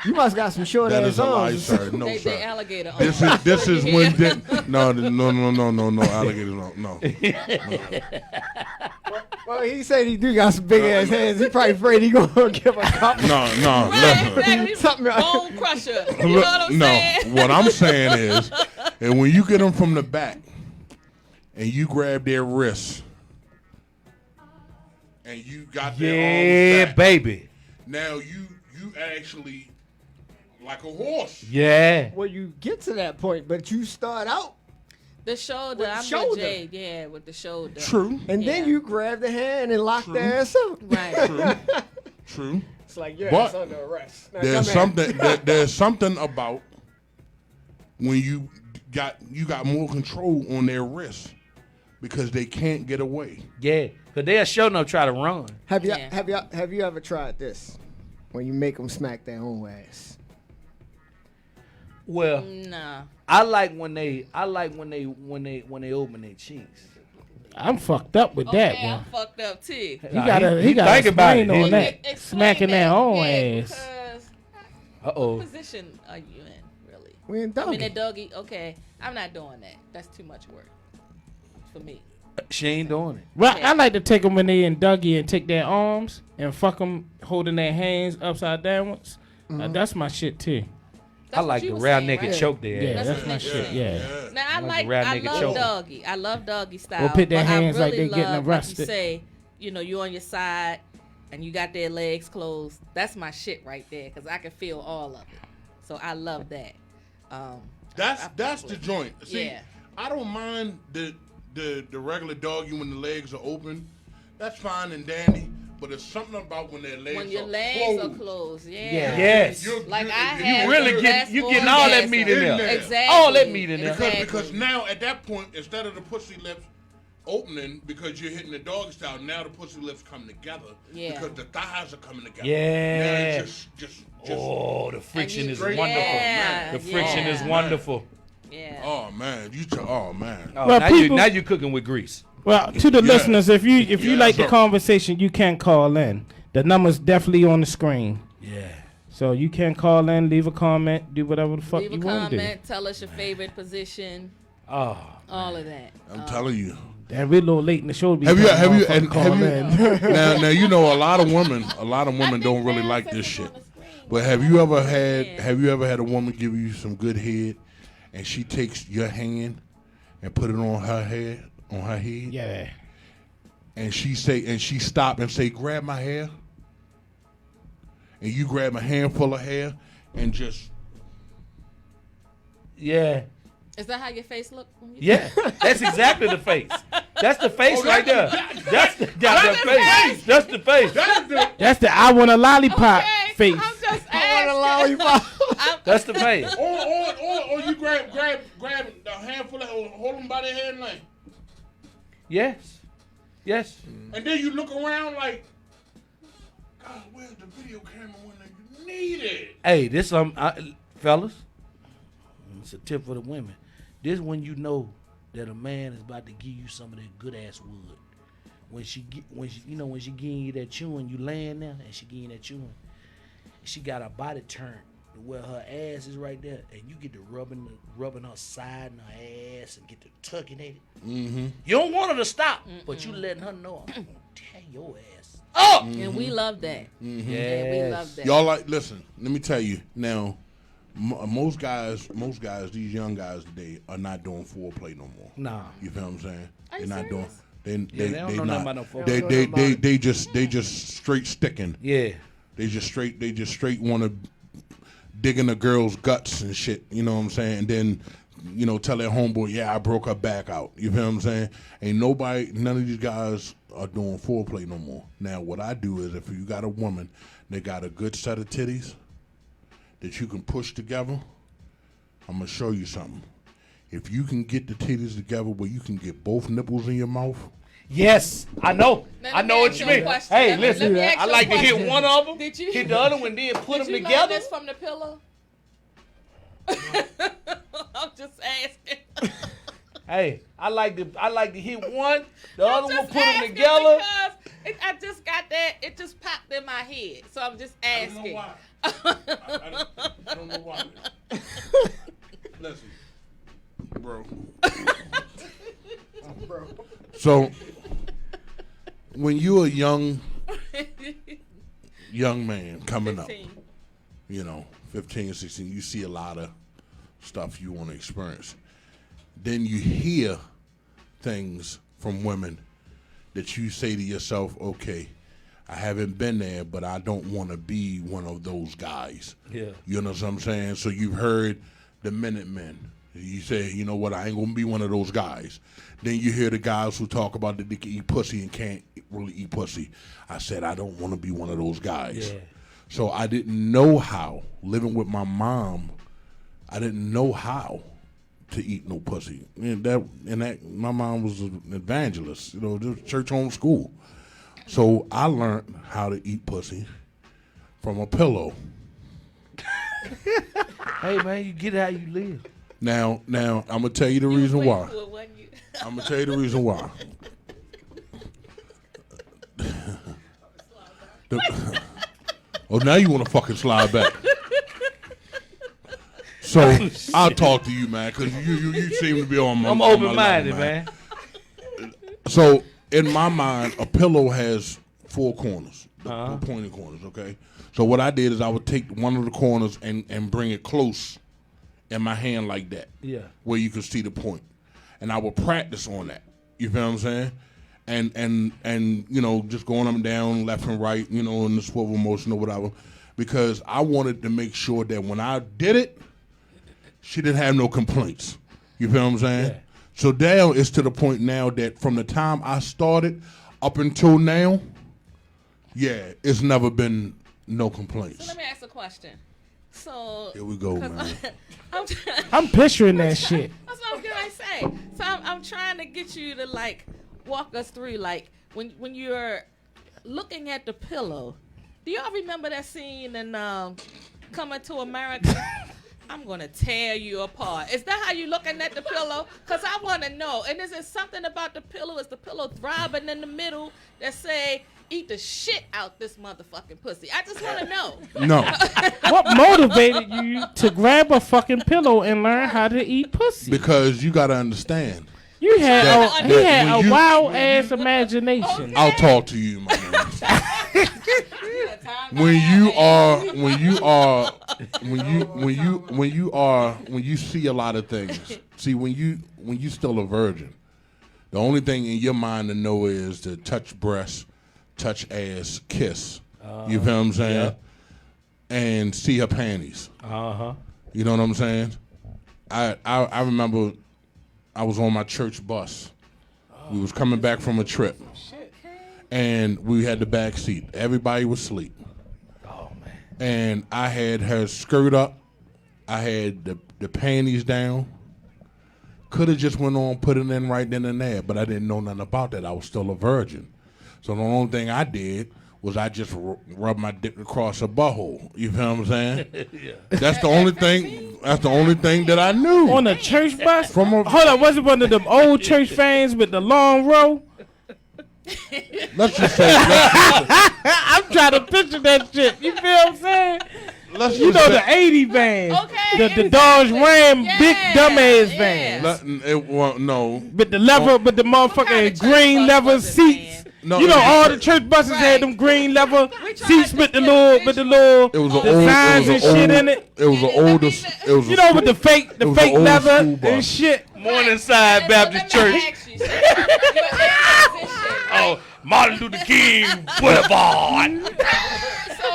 You must got some short That ass is a lie, arms. sir. No, They sir. alligator. This is when no alligator no. Well, he said he do got some big ass hands. He probably afraid he gonna give a couple. No. Right, exactly. Something- Bone crusher. You know what I'm no, saying? what I'm saying is, and when you get them from the back, and you grab their wrists, and you got their Yeah, arms back, baby. now you actually like a horse. Yeah. Well, you get to that point, but you start out, The shoulder. With the I'm shoulder. with Jay. Yeah, with the shoulder. True. and then Yeah. you grab the hand and lock the ass up. Right. True. It's like your But ass under arrest. Now, There's come here. something. There's something about when you got more control on their wrists because they can't get away. Yeah, because they'll sure enough try to run. Have you Yeah. have you ever tried this? When you make them smack their own ass. Well, Nah. I like when they open their cheeks. I'm fucked up with that Okay, I'm one. fucked up too. He gotta think about explain it. on He- that. Explain Smacking their own yeah, ass. Because Uh-oh. what position are you in, really? We in I doggy. mean, that doggy. Okay, I'm not doing that. That's too much work for me. She ain't doing it. Well, I like to take them when they in Dougie and take their arms and fuck them holding their hands upside downwards. That's my shit too. I like the round naked choke there. Yeah, That's that's what my they shit. said. Yeah. Now I Like like, the round I nigga love choke. doggy. I love doggy style. Or put their but hands I like really they getting love, arrested. Like you say, you know, you on your side and you got their legs closed. That's my shit right there because I can feel all of it. So I love that. That's the joint. See, Yeah. I don't mind the regular doggy when the legs are open. That's fine and dandy. But there's something about when their legs When your are legs closed. are closed, yeah. Yes. Like I you have really the get- best you getting all that orgasm. meat in there. Exactly. All that meat in there. Exactly. Because now at that point, instead of the pussy lips opening because you're hitting the doggy style, now the pussy lips come together Yeah. because the thighs are coming together. Yeah. Now it's just Oh, the friction you- is Straight- wonderful. Yeah, The friction is yeah. wonderful. Yeah. oh man, oh man. Oh, Well, now you're cooking with grease. Well, to the listeners, if you like the sir. conversation, you can call in. The number's definitely on the screen. Yeah. So you can call in, leave a comment, do whatever the fuck Leave a you want to do. comment. Tell us your favorite position. Oh. All of that. I'm telling you. And we're a little late in the show. To be Have you telling motherfuckers call in. now you know a lot of women don't really like this shit. But have you ever had a woman give you some good head and she takes your hand and put it on her head? Yeah. And she stop and say, grab my hair. And you grab a handful of hair and just Yeah. Is that how your face look? When you Yeah. That's exactly the face. That's the face Oh, right there. That's the goddamn face. That's the face. That's the I want a lollipop Okay, face. I'm just I want a asking. lollipop. That's the face. or you grab a handful of hold them by their head and like, Yes. Yes. and then you look around like, God, where's the video camera when need it. Hey, this fellas. It's a tip for the women. This when you know that a man is about to give you some of that good ass wood. When she giving you that chewing, you laying there and she giving you that chewing. She got her body turned to where her ass is right there, and you get to rubbing her side and her ass and get to tugging at it. Mm-hmm. You don't want her to stop, but you letting her know I'm gonna tear your ass up. And we love that. Mm-hmm. Yeah, we love that. Y'all listen, let me tell you now. Most guys, these young guys today are not doing foreplay no more. Nah. You feel what I'm saying? Are you They're not serious? doing. They don't know nothing about no foreplay. They just straight sticking. Yeah. They just straight want to dig in a girl's guts and shit. You know what I'm saying? And then, tell their homeboy, yeah, I broke her back out. You feel what I'm saying? None of these guys are doing foreplay no more. Now, what I do is if you got a woman that got a good set of titties that you can push together, I'm going to show you something. If you can get the titties together where you can get both nipples in your mouth. Yes, I know. I know what you mean. Hey, listen, I like to hit one of them, Did you hit the other one, then put them Did you together. learn this from the pillow? I'm just asking. Hey, I like to hit one, the I'm other one, just put them asking together. because I just got that. It just popped in my head, so I'm just asking. I don't know why. Listen, bro. So, when you're a young man coming 15. up, 15, 16, you see a lot of stuff you want to experience. Then you hear things from women that you say to yourself, okay, I haven't been there, but I don't want to be one of those guys. Yeah. You know what I'm saying? So you've heard the Minutemen. You say, you know what, I ain't going to be one of those guys. Then you hear the guys who talk about that they can eat pussy and can't really eat pussy. I said, I don't want to be one of those guys. Yeah. So I didn't know how, living with my mom, I didn't know how to eat no pussy. And that my mom was an evangelist, just church home school. So I learned how to eat pussy from a pillow. Hey man, you get it how you live. Now I'm gonna tell you the reason why. You? I'm gonna tell you the reason why. Now you want to fucking slide back. So I'll talk to you, man, because you seem to be on my. I'm open-minded, man. So in my mind, a pillow has four corners, the pointed corners. Okay. So what I did is I would take one of the corners and bring it close in my hand like that. Yeah. Where you can see the point, and I would practice on that. You feel what I'm saying? And just going up and down, left and right, in the swivel motion or whatever, because I wanted to make sure that when I did it, she didn't have no complaints. You feel what I'm saying? Yeah. So now it's to the point now that from the time I started up until now, yeah, it's never been no complaints. So let me ask a question. So Here we go, man. I'm picturing that shit. That's what I'm gonna say. So I'm trying to get you to walk us through when you're looking at the pillow. Do y'all remember that scene in Coming to America? I'm gonna tear you apart. Is that how you looking at the pillow? Cause I want to know. And is it something about the pillow? Is the pillow throbbing in the middle that say, "Eat the shit out this motherfucking pussy"? I just want to know. No. What motivated you to grab a fucking pillow and learn how to eat pussy? Because you got to understand. You had he had when a you- wild ass imagination. I'll talk to you, man. When you see a lot of things. See, when you still a virgin, the only thing in your mind to know is to touch breast, touch ass, kiss. You feel what I'm saying? Yeah. And see her panties. Uh-huh. You know what I'm saying? I remember I was on my church bus. We was coming back from a trip. And we had the back seat. Everybody was asleep. Oh man. And I had her skirt up. I had the panties down. Could have just went on, put it in right then and there, but I didn't know nothing about that. I was still a virgin. So the only thing I did was I just rub my dick across her butthole. You feel what I'm saying? Yeah. That's the only thing. That's the only thing that I knew. On a church bus? Hold on, was it one of them old church fans with the long row? Let's just say. I'm trying to picture that shit. You feel what I'm saying? You know the 80 van. Okay. The Dodge Ram big dumbass van. No. With the leather, with the motherfucking green leather seats. No, you know all the church buses had them green leather seats with the little designs and shit in it. It was the oldest. It was you know with the fake leather and shit. Morningside Baptist Church. Oh, Martin Luther King Boulevard. So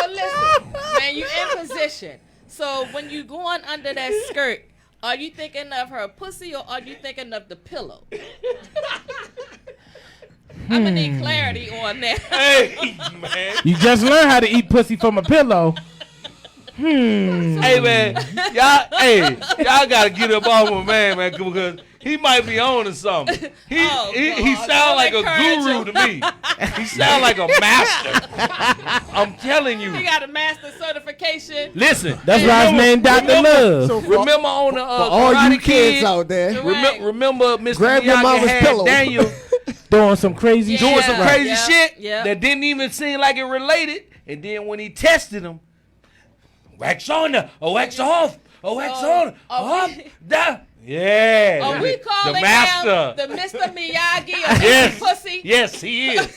listen, man, you in position. So when you going under that skirt, are you thinking of her pussy or are you thinking of the pillow? I'm gonna need clarity on that. Hey, man. You just learned how to eat pussy from a pillow. Hey, man. Y'all gotta get up off my man, because he might be on to something. He sound like a guru to me. He sound like a master. I'm telling you. He got a master certification. Listen, that's why his name Dr. Love. So remember on the all you Karate kids Kid, out there, remember Mr. grab your Miyagi mama's had pillow. Daniel Doing some crazy doing some crazy shit Yeah. that didn't even seem like it related, and then when he tested him, wax on there, wax off, wax on, up, down. Yeah. Are we calling the master? him the Mr. Miyagi of yes. Pussy? Yes, he is.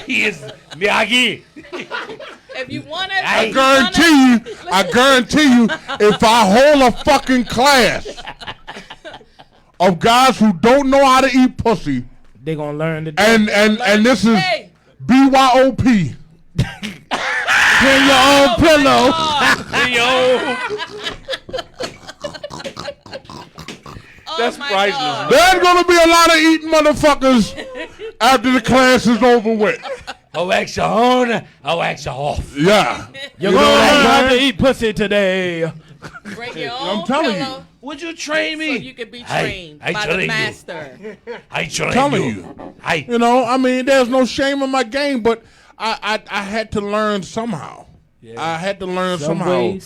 He is Miyagi. If you want to, I guarantee you, if I hold a fucking class of guys who don't know how to eat pussy, they gonna learn to do and this is BYOP. Bring your own pillow. Bring your own. That's priceless. There's gonna be a lot of eating motherfuckers after the class is over with. Wax on, wax off. Yeah. You're gonna learn how to eat pussy today. Bring your own I'm telling pillow. you. Would you train me? So you can be trained by the master. I train telling you. You know, I mean, there's no shame in my game, but I had to learn somehow. Yeah. I had to learn somehow.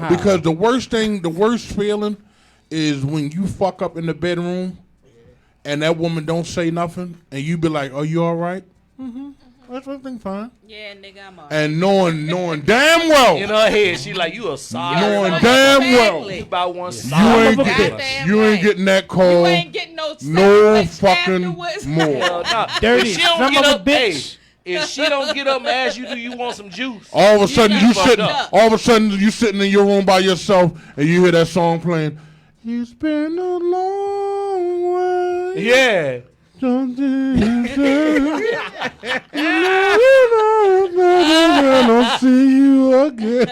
Because the worst feeling is when you fuck up in the bedroom and that woman don't say nothing and you be like, "Are you all right?" Mm-hmm. That's everything fine. Yeah, nigga, I'm all right. And knowing damn well. In her head, she like, you a sorry. Knowing damn well. You about one you ain't getting that call. You ain't getting no fucking more. Dirty if she don't get up, bitch. If she don't get up and ask you, do you want some juice? All of a sudden you sitting in your room by yourself and you hear that song playing. It's been a long way. Yeah. I'll see you again.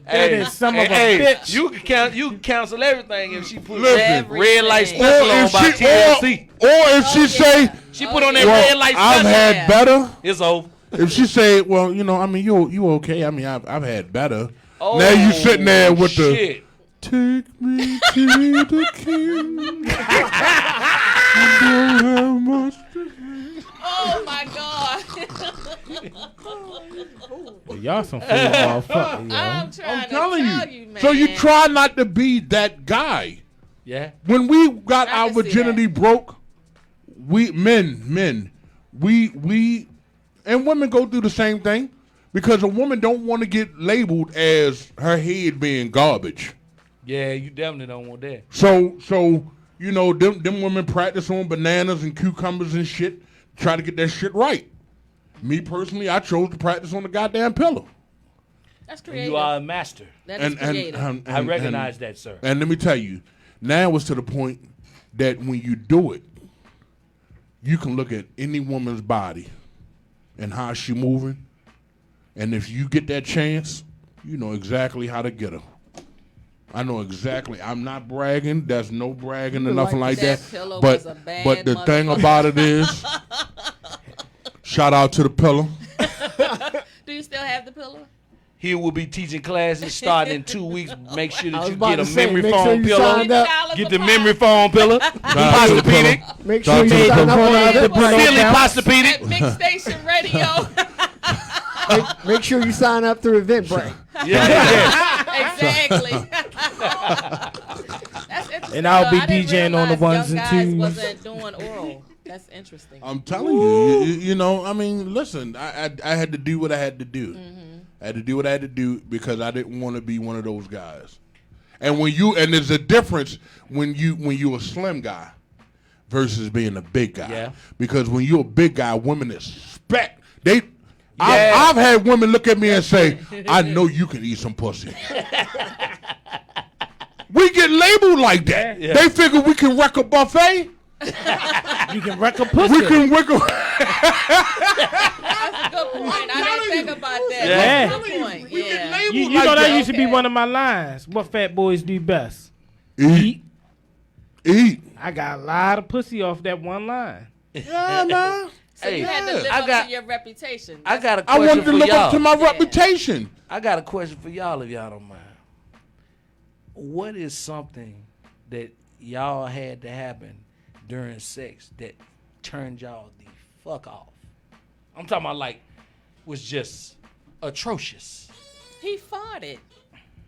Hey, son of a bitch. You can cancel everything if she put everything. Red light special on by TLC. Or if she say she put on that red light special. I've had better. It's over. If she say, well, you know, I mean, you okay? I mean, I've had better. Oh, now you sitting there with shit. Take me to the king. I don't have much to say. Oh my God. Y'all some fool motherfuckers, yo. I'm trying to tell you, man. So you try not to be that guy. Yeah. When we got our virginity broke, we men, we and women go through the same thing because a woman don't want to get labeled as her head being garbage. Yeah, you definitely don't want that. So you know, them women practice on bananas and cucumbers and shit, try to get that shit right. Me personally, I chose to practice on the goddamn pillow. That's creative. You are a master. That is creative. I recognize that, sir. And let me tell you, now it's to the point that when you do it, you can look at any woman's body and how she moving, and if you get that chance, you know exactly how to get her. I know exactly. I'm not bragging. There's no bragging or nothing like that. But the thing about it is, shout out to the pillow. Do you still have the pillow? He will be teaching classes starting in 2 weeks. Make sure I that was you about get to a say, memory make sure foam you pillow. signed up. Get the memory foam pillow. Posturepedic. Make sure you sign up for Pillow the Silly count. Posturepedic. At MIXXSTATIon Radio. Make sure you sign up through Eventbrite. Yeah. Exactly. That's interesting. And I'll be though. I didn't DJing on the realize ones young and guys twos. wasn't doing oral. That's interesting. I'm telling you, you know, I mean, listen, I had to do what I had to do. I had to do what I had to do because I didn't want to be one of those guys. And there's a difference when you're a slim guy versus being a big guy. Yeah. Because when you're a big guy, women expect I've had women look at me and say, "I know you can eat some pussy." We get labeled like that. Yeah. They figure we can wreck a buffet. You can wreck a pussy. We can wreck a. That's a good point. I didn't think about that. Yeah. That's a good point. Yeah. You like know that that. used to be Okay. one of my lines. What fat boys do best? Eat. I got a lot of pussy off that one line. Yeah, man. So you had to live I up got- to your reputation. I got a I question wanted to for live up y'all. to my Yeah. reputation. I got a question for y'all if y'all don't mind. What is something that y'all had to happen during sex that turned y'all the fuck off? I'm talking about like was just atrocious. He farted.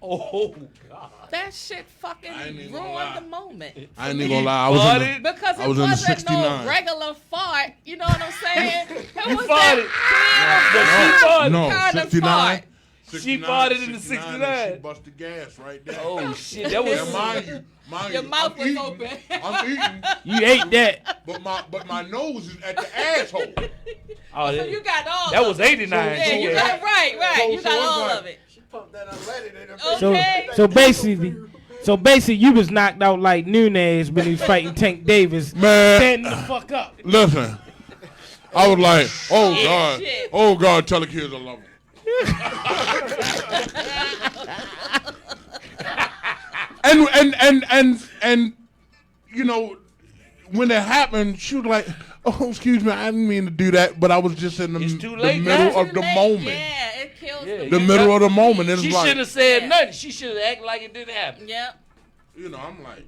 Oh God. That shit I ain't fucking even gonna ruined lie. the moment. I ain't even gonna lie. I was in Farted? Because I it was in the wasn't 69. no regular fart. You know what I'm saying? It was farted. that no, kind of 69. fart. She farted in the 69, 69. and she busted gas right there. Oh shit, that Yeah, was mind Your you, mouth I'm was eating, open. I'm eating, You ate that. but my nose is at the asshole. oh, So that, you got all that of was it. 89. Yeah, you Yeah. got right. You So got it's all like- of it. She pumped that unleaded in her Okay. So basically, you was knocked out like Nunez when he was fighting Tank Davis. Man, Standing the fuck up. listen, I was like, oh God, shit. oh God, tell the kids I love them. and you know, when it happened, she was like, oh, excuse me, I didn't mean to do that, but I was just in It's the too late middle now. of the moment. Yeah, it kills Yeah, the The you middle of the moment. It's She like, should have said Yeah. nothing. She should have acted like it didn't happen. Yep. you know, I'm like,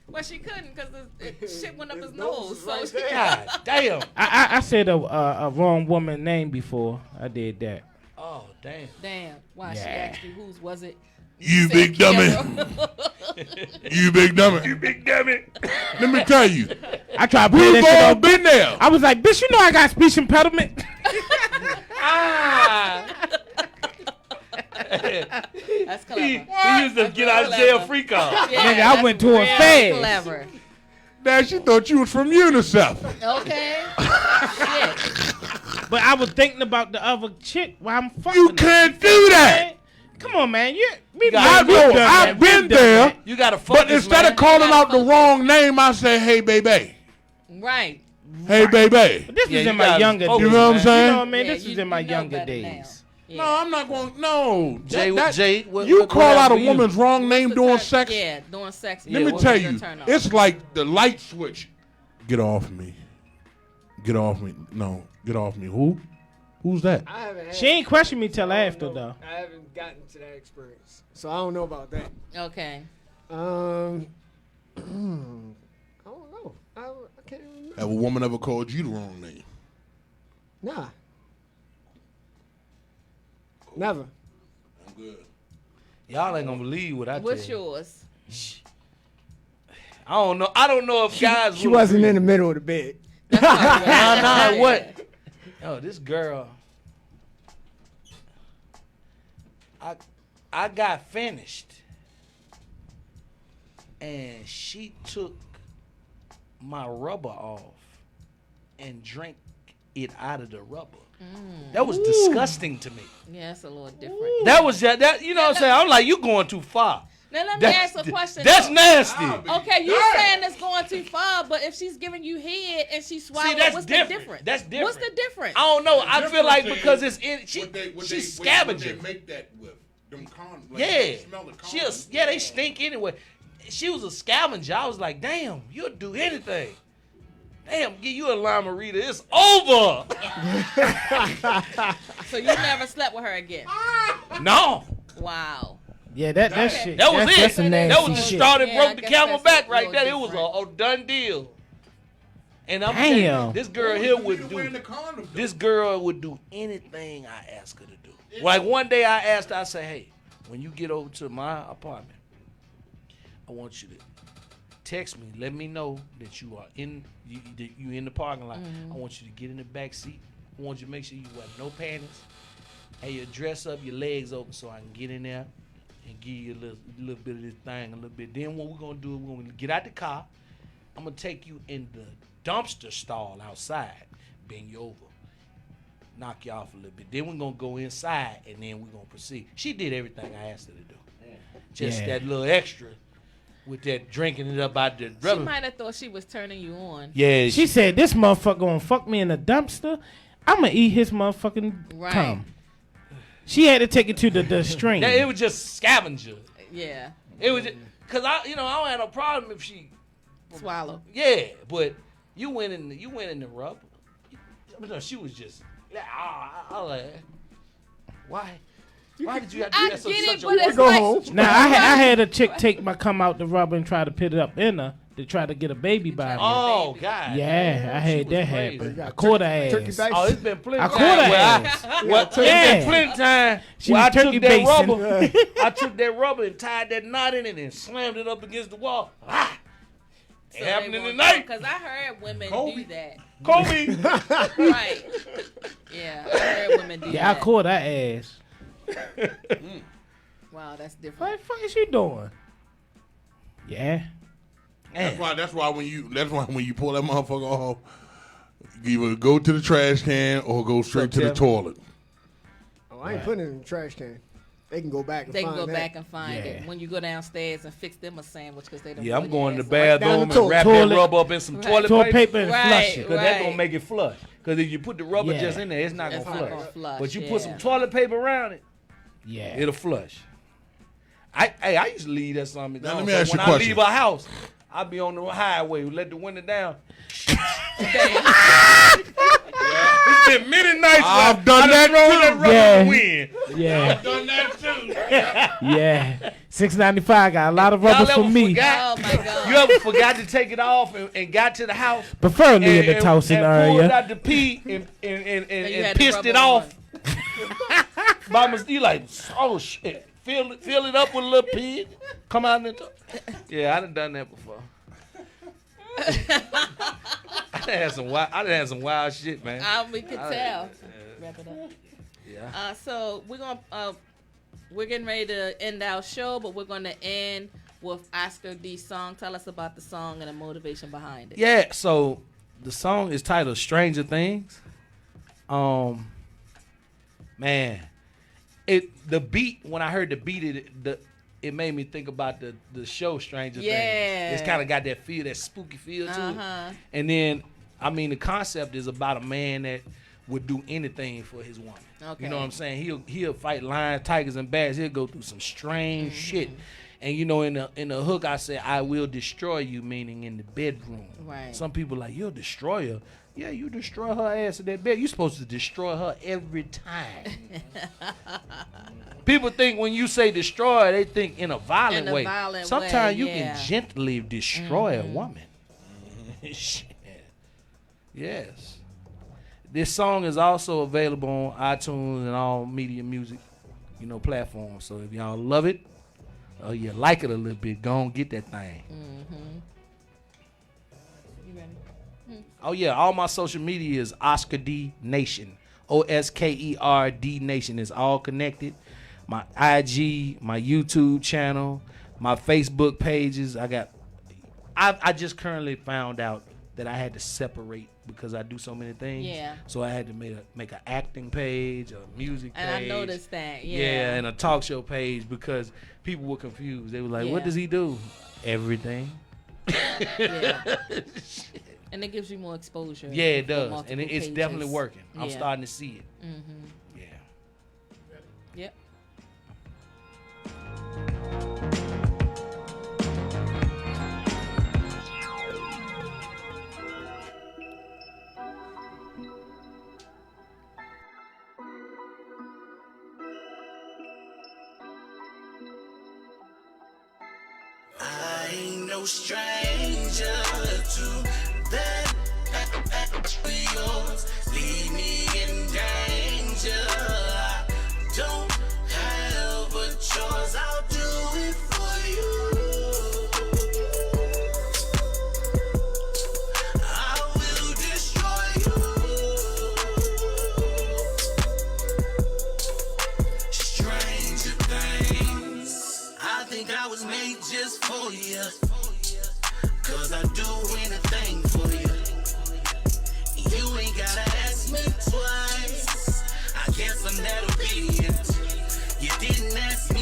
Well, she couldn't because shit went up his nose nose. is So right she there. God damn. I said a wrong woman name before. I did that. Oh damn. damn. Why she Yeah. asked you whose was it? you Said big dummy, Kiara. you big dummy. You big dummy. Let me tell you, I tried to play we've that shit all off. been there. I was like, bitch, you know I got speech impediment. Ah. That's clever. He used to get out of jail free card. Yeah, Nigga, I that's went to her real fast. Clever. Now she thought you was from UNICEF. Okay. Shit. But I was thinking about the other chick while I'm fucking. You her. can't do that. Come on, man. I've been there, You gotta fuck but this instead man. of calling You out the gotta wrong name, I say, hey, baby. Right. Hey, baby. This Yeah, was you in my gotta younger focus, days. You know what I'm You saying? know what I mean? Yeah, This was you- in my you know younger better days. now. No, I'm not going to. No. Jay, what you what call happened out a for you? woman's wrong name The during turn- sex? Yeah, doing sex. Yeah, Let me what tell was your you, turn off? it's like the light switch. Get off me. Get off me. No, get off me. Who? Who's that? I haven't had She ain't question me till I don't after know. though. I haven't gotten to that experience, so I don't know about that. Okay. I don't know. I can't remember. Have a woman ever called you the wrong name? Nah. Never. I'm good. Y'all ain't gonna believe what I What's tell you. yours? I don't know. I don't know if guys. She will wasn't agree. in the middle of the bed. Nah, what? Oh, this girl. I got finished, and she took my rubber off and drank it out of the rubber. That was disgusting to me. Yeah, it's a little different. That was that. You know what I'm saying? I'm like, you going too far. Now let me ask a question. That's though. nasty. Okay, you saying it's going too far, but if she's giving you head and she swallowed, that's what's different. the difference? That's different. What's the difference? I don't know. I feel like difference because is it's in she's What they scavenging. make that with? Them condoms. Like, Yeah, you smell the condoms. they stink anyway. She was a scavenger. I was like, damn, you'll do anything. Damn, give you a lime marita, it's over. So you never slept with her again? No. Wow. Yeah, that shit. That was that's it. a nasty That was the shit. straw that Yeah, I broke the guess camel that's back a right little there. It was different. a done deal. And I'm telling Damn. you, this girl here would do. This girl would do anything I ask her to do. Like one day I asked her, I said, hey, when you get over to my apartment, I want you to text me. Let me know that you are in in the parking lot. I want you to get in the back seat. I want you to make sure you wear no panties. And you dress up, your legs open, so I can get in there and give you a little bit of this thing, a little bit. Then what we're gonna do, we're gonna get out the car. I'm gonna take you in the dumpster stall outside, bend you over, knock you off a little bit. Then we're gonna go inside, and then we're gonna proceed. She did everything I asked her to do. Just that little extra with that drinking it up out the She rubber. might have thought she was turning you on. Yeah, She said, "This motherfucker gonna fuck me in the dumpster. I'm gonna eat his motherfucking cum." She had to take it to the stream. it was just scavenger. Yeah. It was just, cause I don't have no problem if she Swallow. Yeah, but you went in the rubber. She was just I like, why did you have to do that? I get it, such but a it's Go like, home. Now I had a chick take my cum out the rubber and try to put it up in her to try to get a baby by me. Oh God! Yeah, I had that crazy. happen. I caught her Turkey ass. bacon. Oh, it's been plenty I of caught time her where ass. it's Yeah. been plenty of time She where was I took turkey that basting. rubber, I took that rubber and tied that knot in it and slammed it up against the wall. It happened in the night. Because I heard women Kobe. do that. Kobe. Right. Yeah, I heard women do Yeah, I that. caught her ass. Wow, that's different. What the fuck is you doing? Yeah. That's why when you pull that motherfucker off, you either go to the trash can or go straight to the toilet. Oh, I ain't putting it in the trash can. They can go back and They find can go that. back and find Yeah. it when you go downstairs and fix them a sandwich because they don't. Yeah, I'm pull going your to the ass out. Down bathroom the and wrap toilet. that rubber up in some Right. toilet paper. and Right. flush it. Because that's going to make it flush. Because if you put the rubber Yeah. just in there, it's not going It's to not flush. gonna flush, But you yeah. put some toilet paper around it, Yeah. it'll flush. I used to leave that something. Now, let on. me So ask you when a I question. leave a house, I be on the highway, let the window down. It's been many nights I've where done I that thrown too. that rubber Yeah. in the wind. Yeah. Done that too. Yeah. 695 got a lot of rubbers Y'all for ever me. forgot? Oh my God. You ever forgot to take it off and got to the house? Preferably in the Towson pulled area. out the pee and you had and the pissed rubber it off. By mistake, you like, oh shit. Fill it up with a little pee. Come out in the Yeah, I done that before. I done had some wild shit, man. We could tell. Wrap it up. Yeah. So we're getting ready to end our show, but we're gonna end with Osker D's song. Tell us about the song and the motivation behind it. Yeah, so the song is titled Stranger Things. Man, the beat, when I heard the beat, it made me think about the show Stranger Things. It's kind of got that feel, that spooky feel to it. And then, I mean, the concept is about a man that would do anything for his woman. Okay. You know what I'm saying? He'll fight lions, tigers, and bears. He'll go through some strange shit. And you know, in the hook, I said, "I will destroy you," meaning in the bedroom. Right. Some people like, "You'll destroy her." Yeah, you destroy her ass in that bed. You're supposed to destroy her every time. People think when you say destroy, they think in a violent way. Sometimes you can gently destroy a woman. Shit. Yes. This song is also available on iTunes and all media music, platforms. So if y'all love it or you like it a little bit, go on get that thing. You ready? Oh yeah, all my social media is Osker D Nation. OSKER Nation is all connected. My IG, my YouTube channel, my Facebook pages. I just currently found out that I had to separate because I do so many things. Yeah. So I had to make an acting page, a music page. And I noticed that. Yeah, and a talk show page because people were confused. They were like, "What does he do?" Everything. Yeah. And it gives you more exposure. Yeah, it for does, multiple and it's pages. definitely working. I'm Yeah. starting to see it. Yeah. Yep. stranger to that yours. Leave me in danger. I don't have a choice. I'll do it for you. I will destroy you. Stranger things. I think I was made just for you. 'Cause I do anything for you. You ain't gotta ask me twice. I guess I'm that obedient. You didn't ask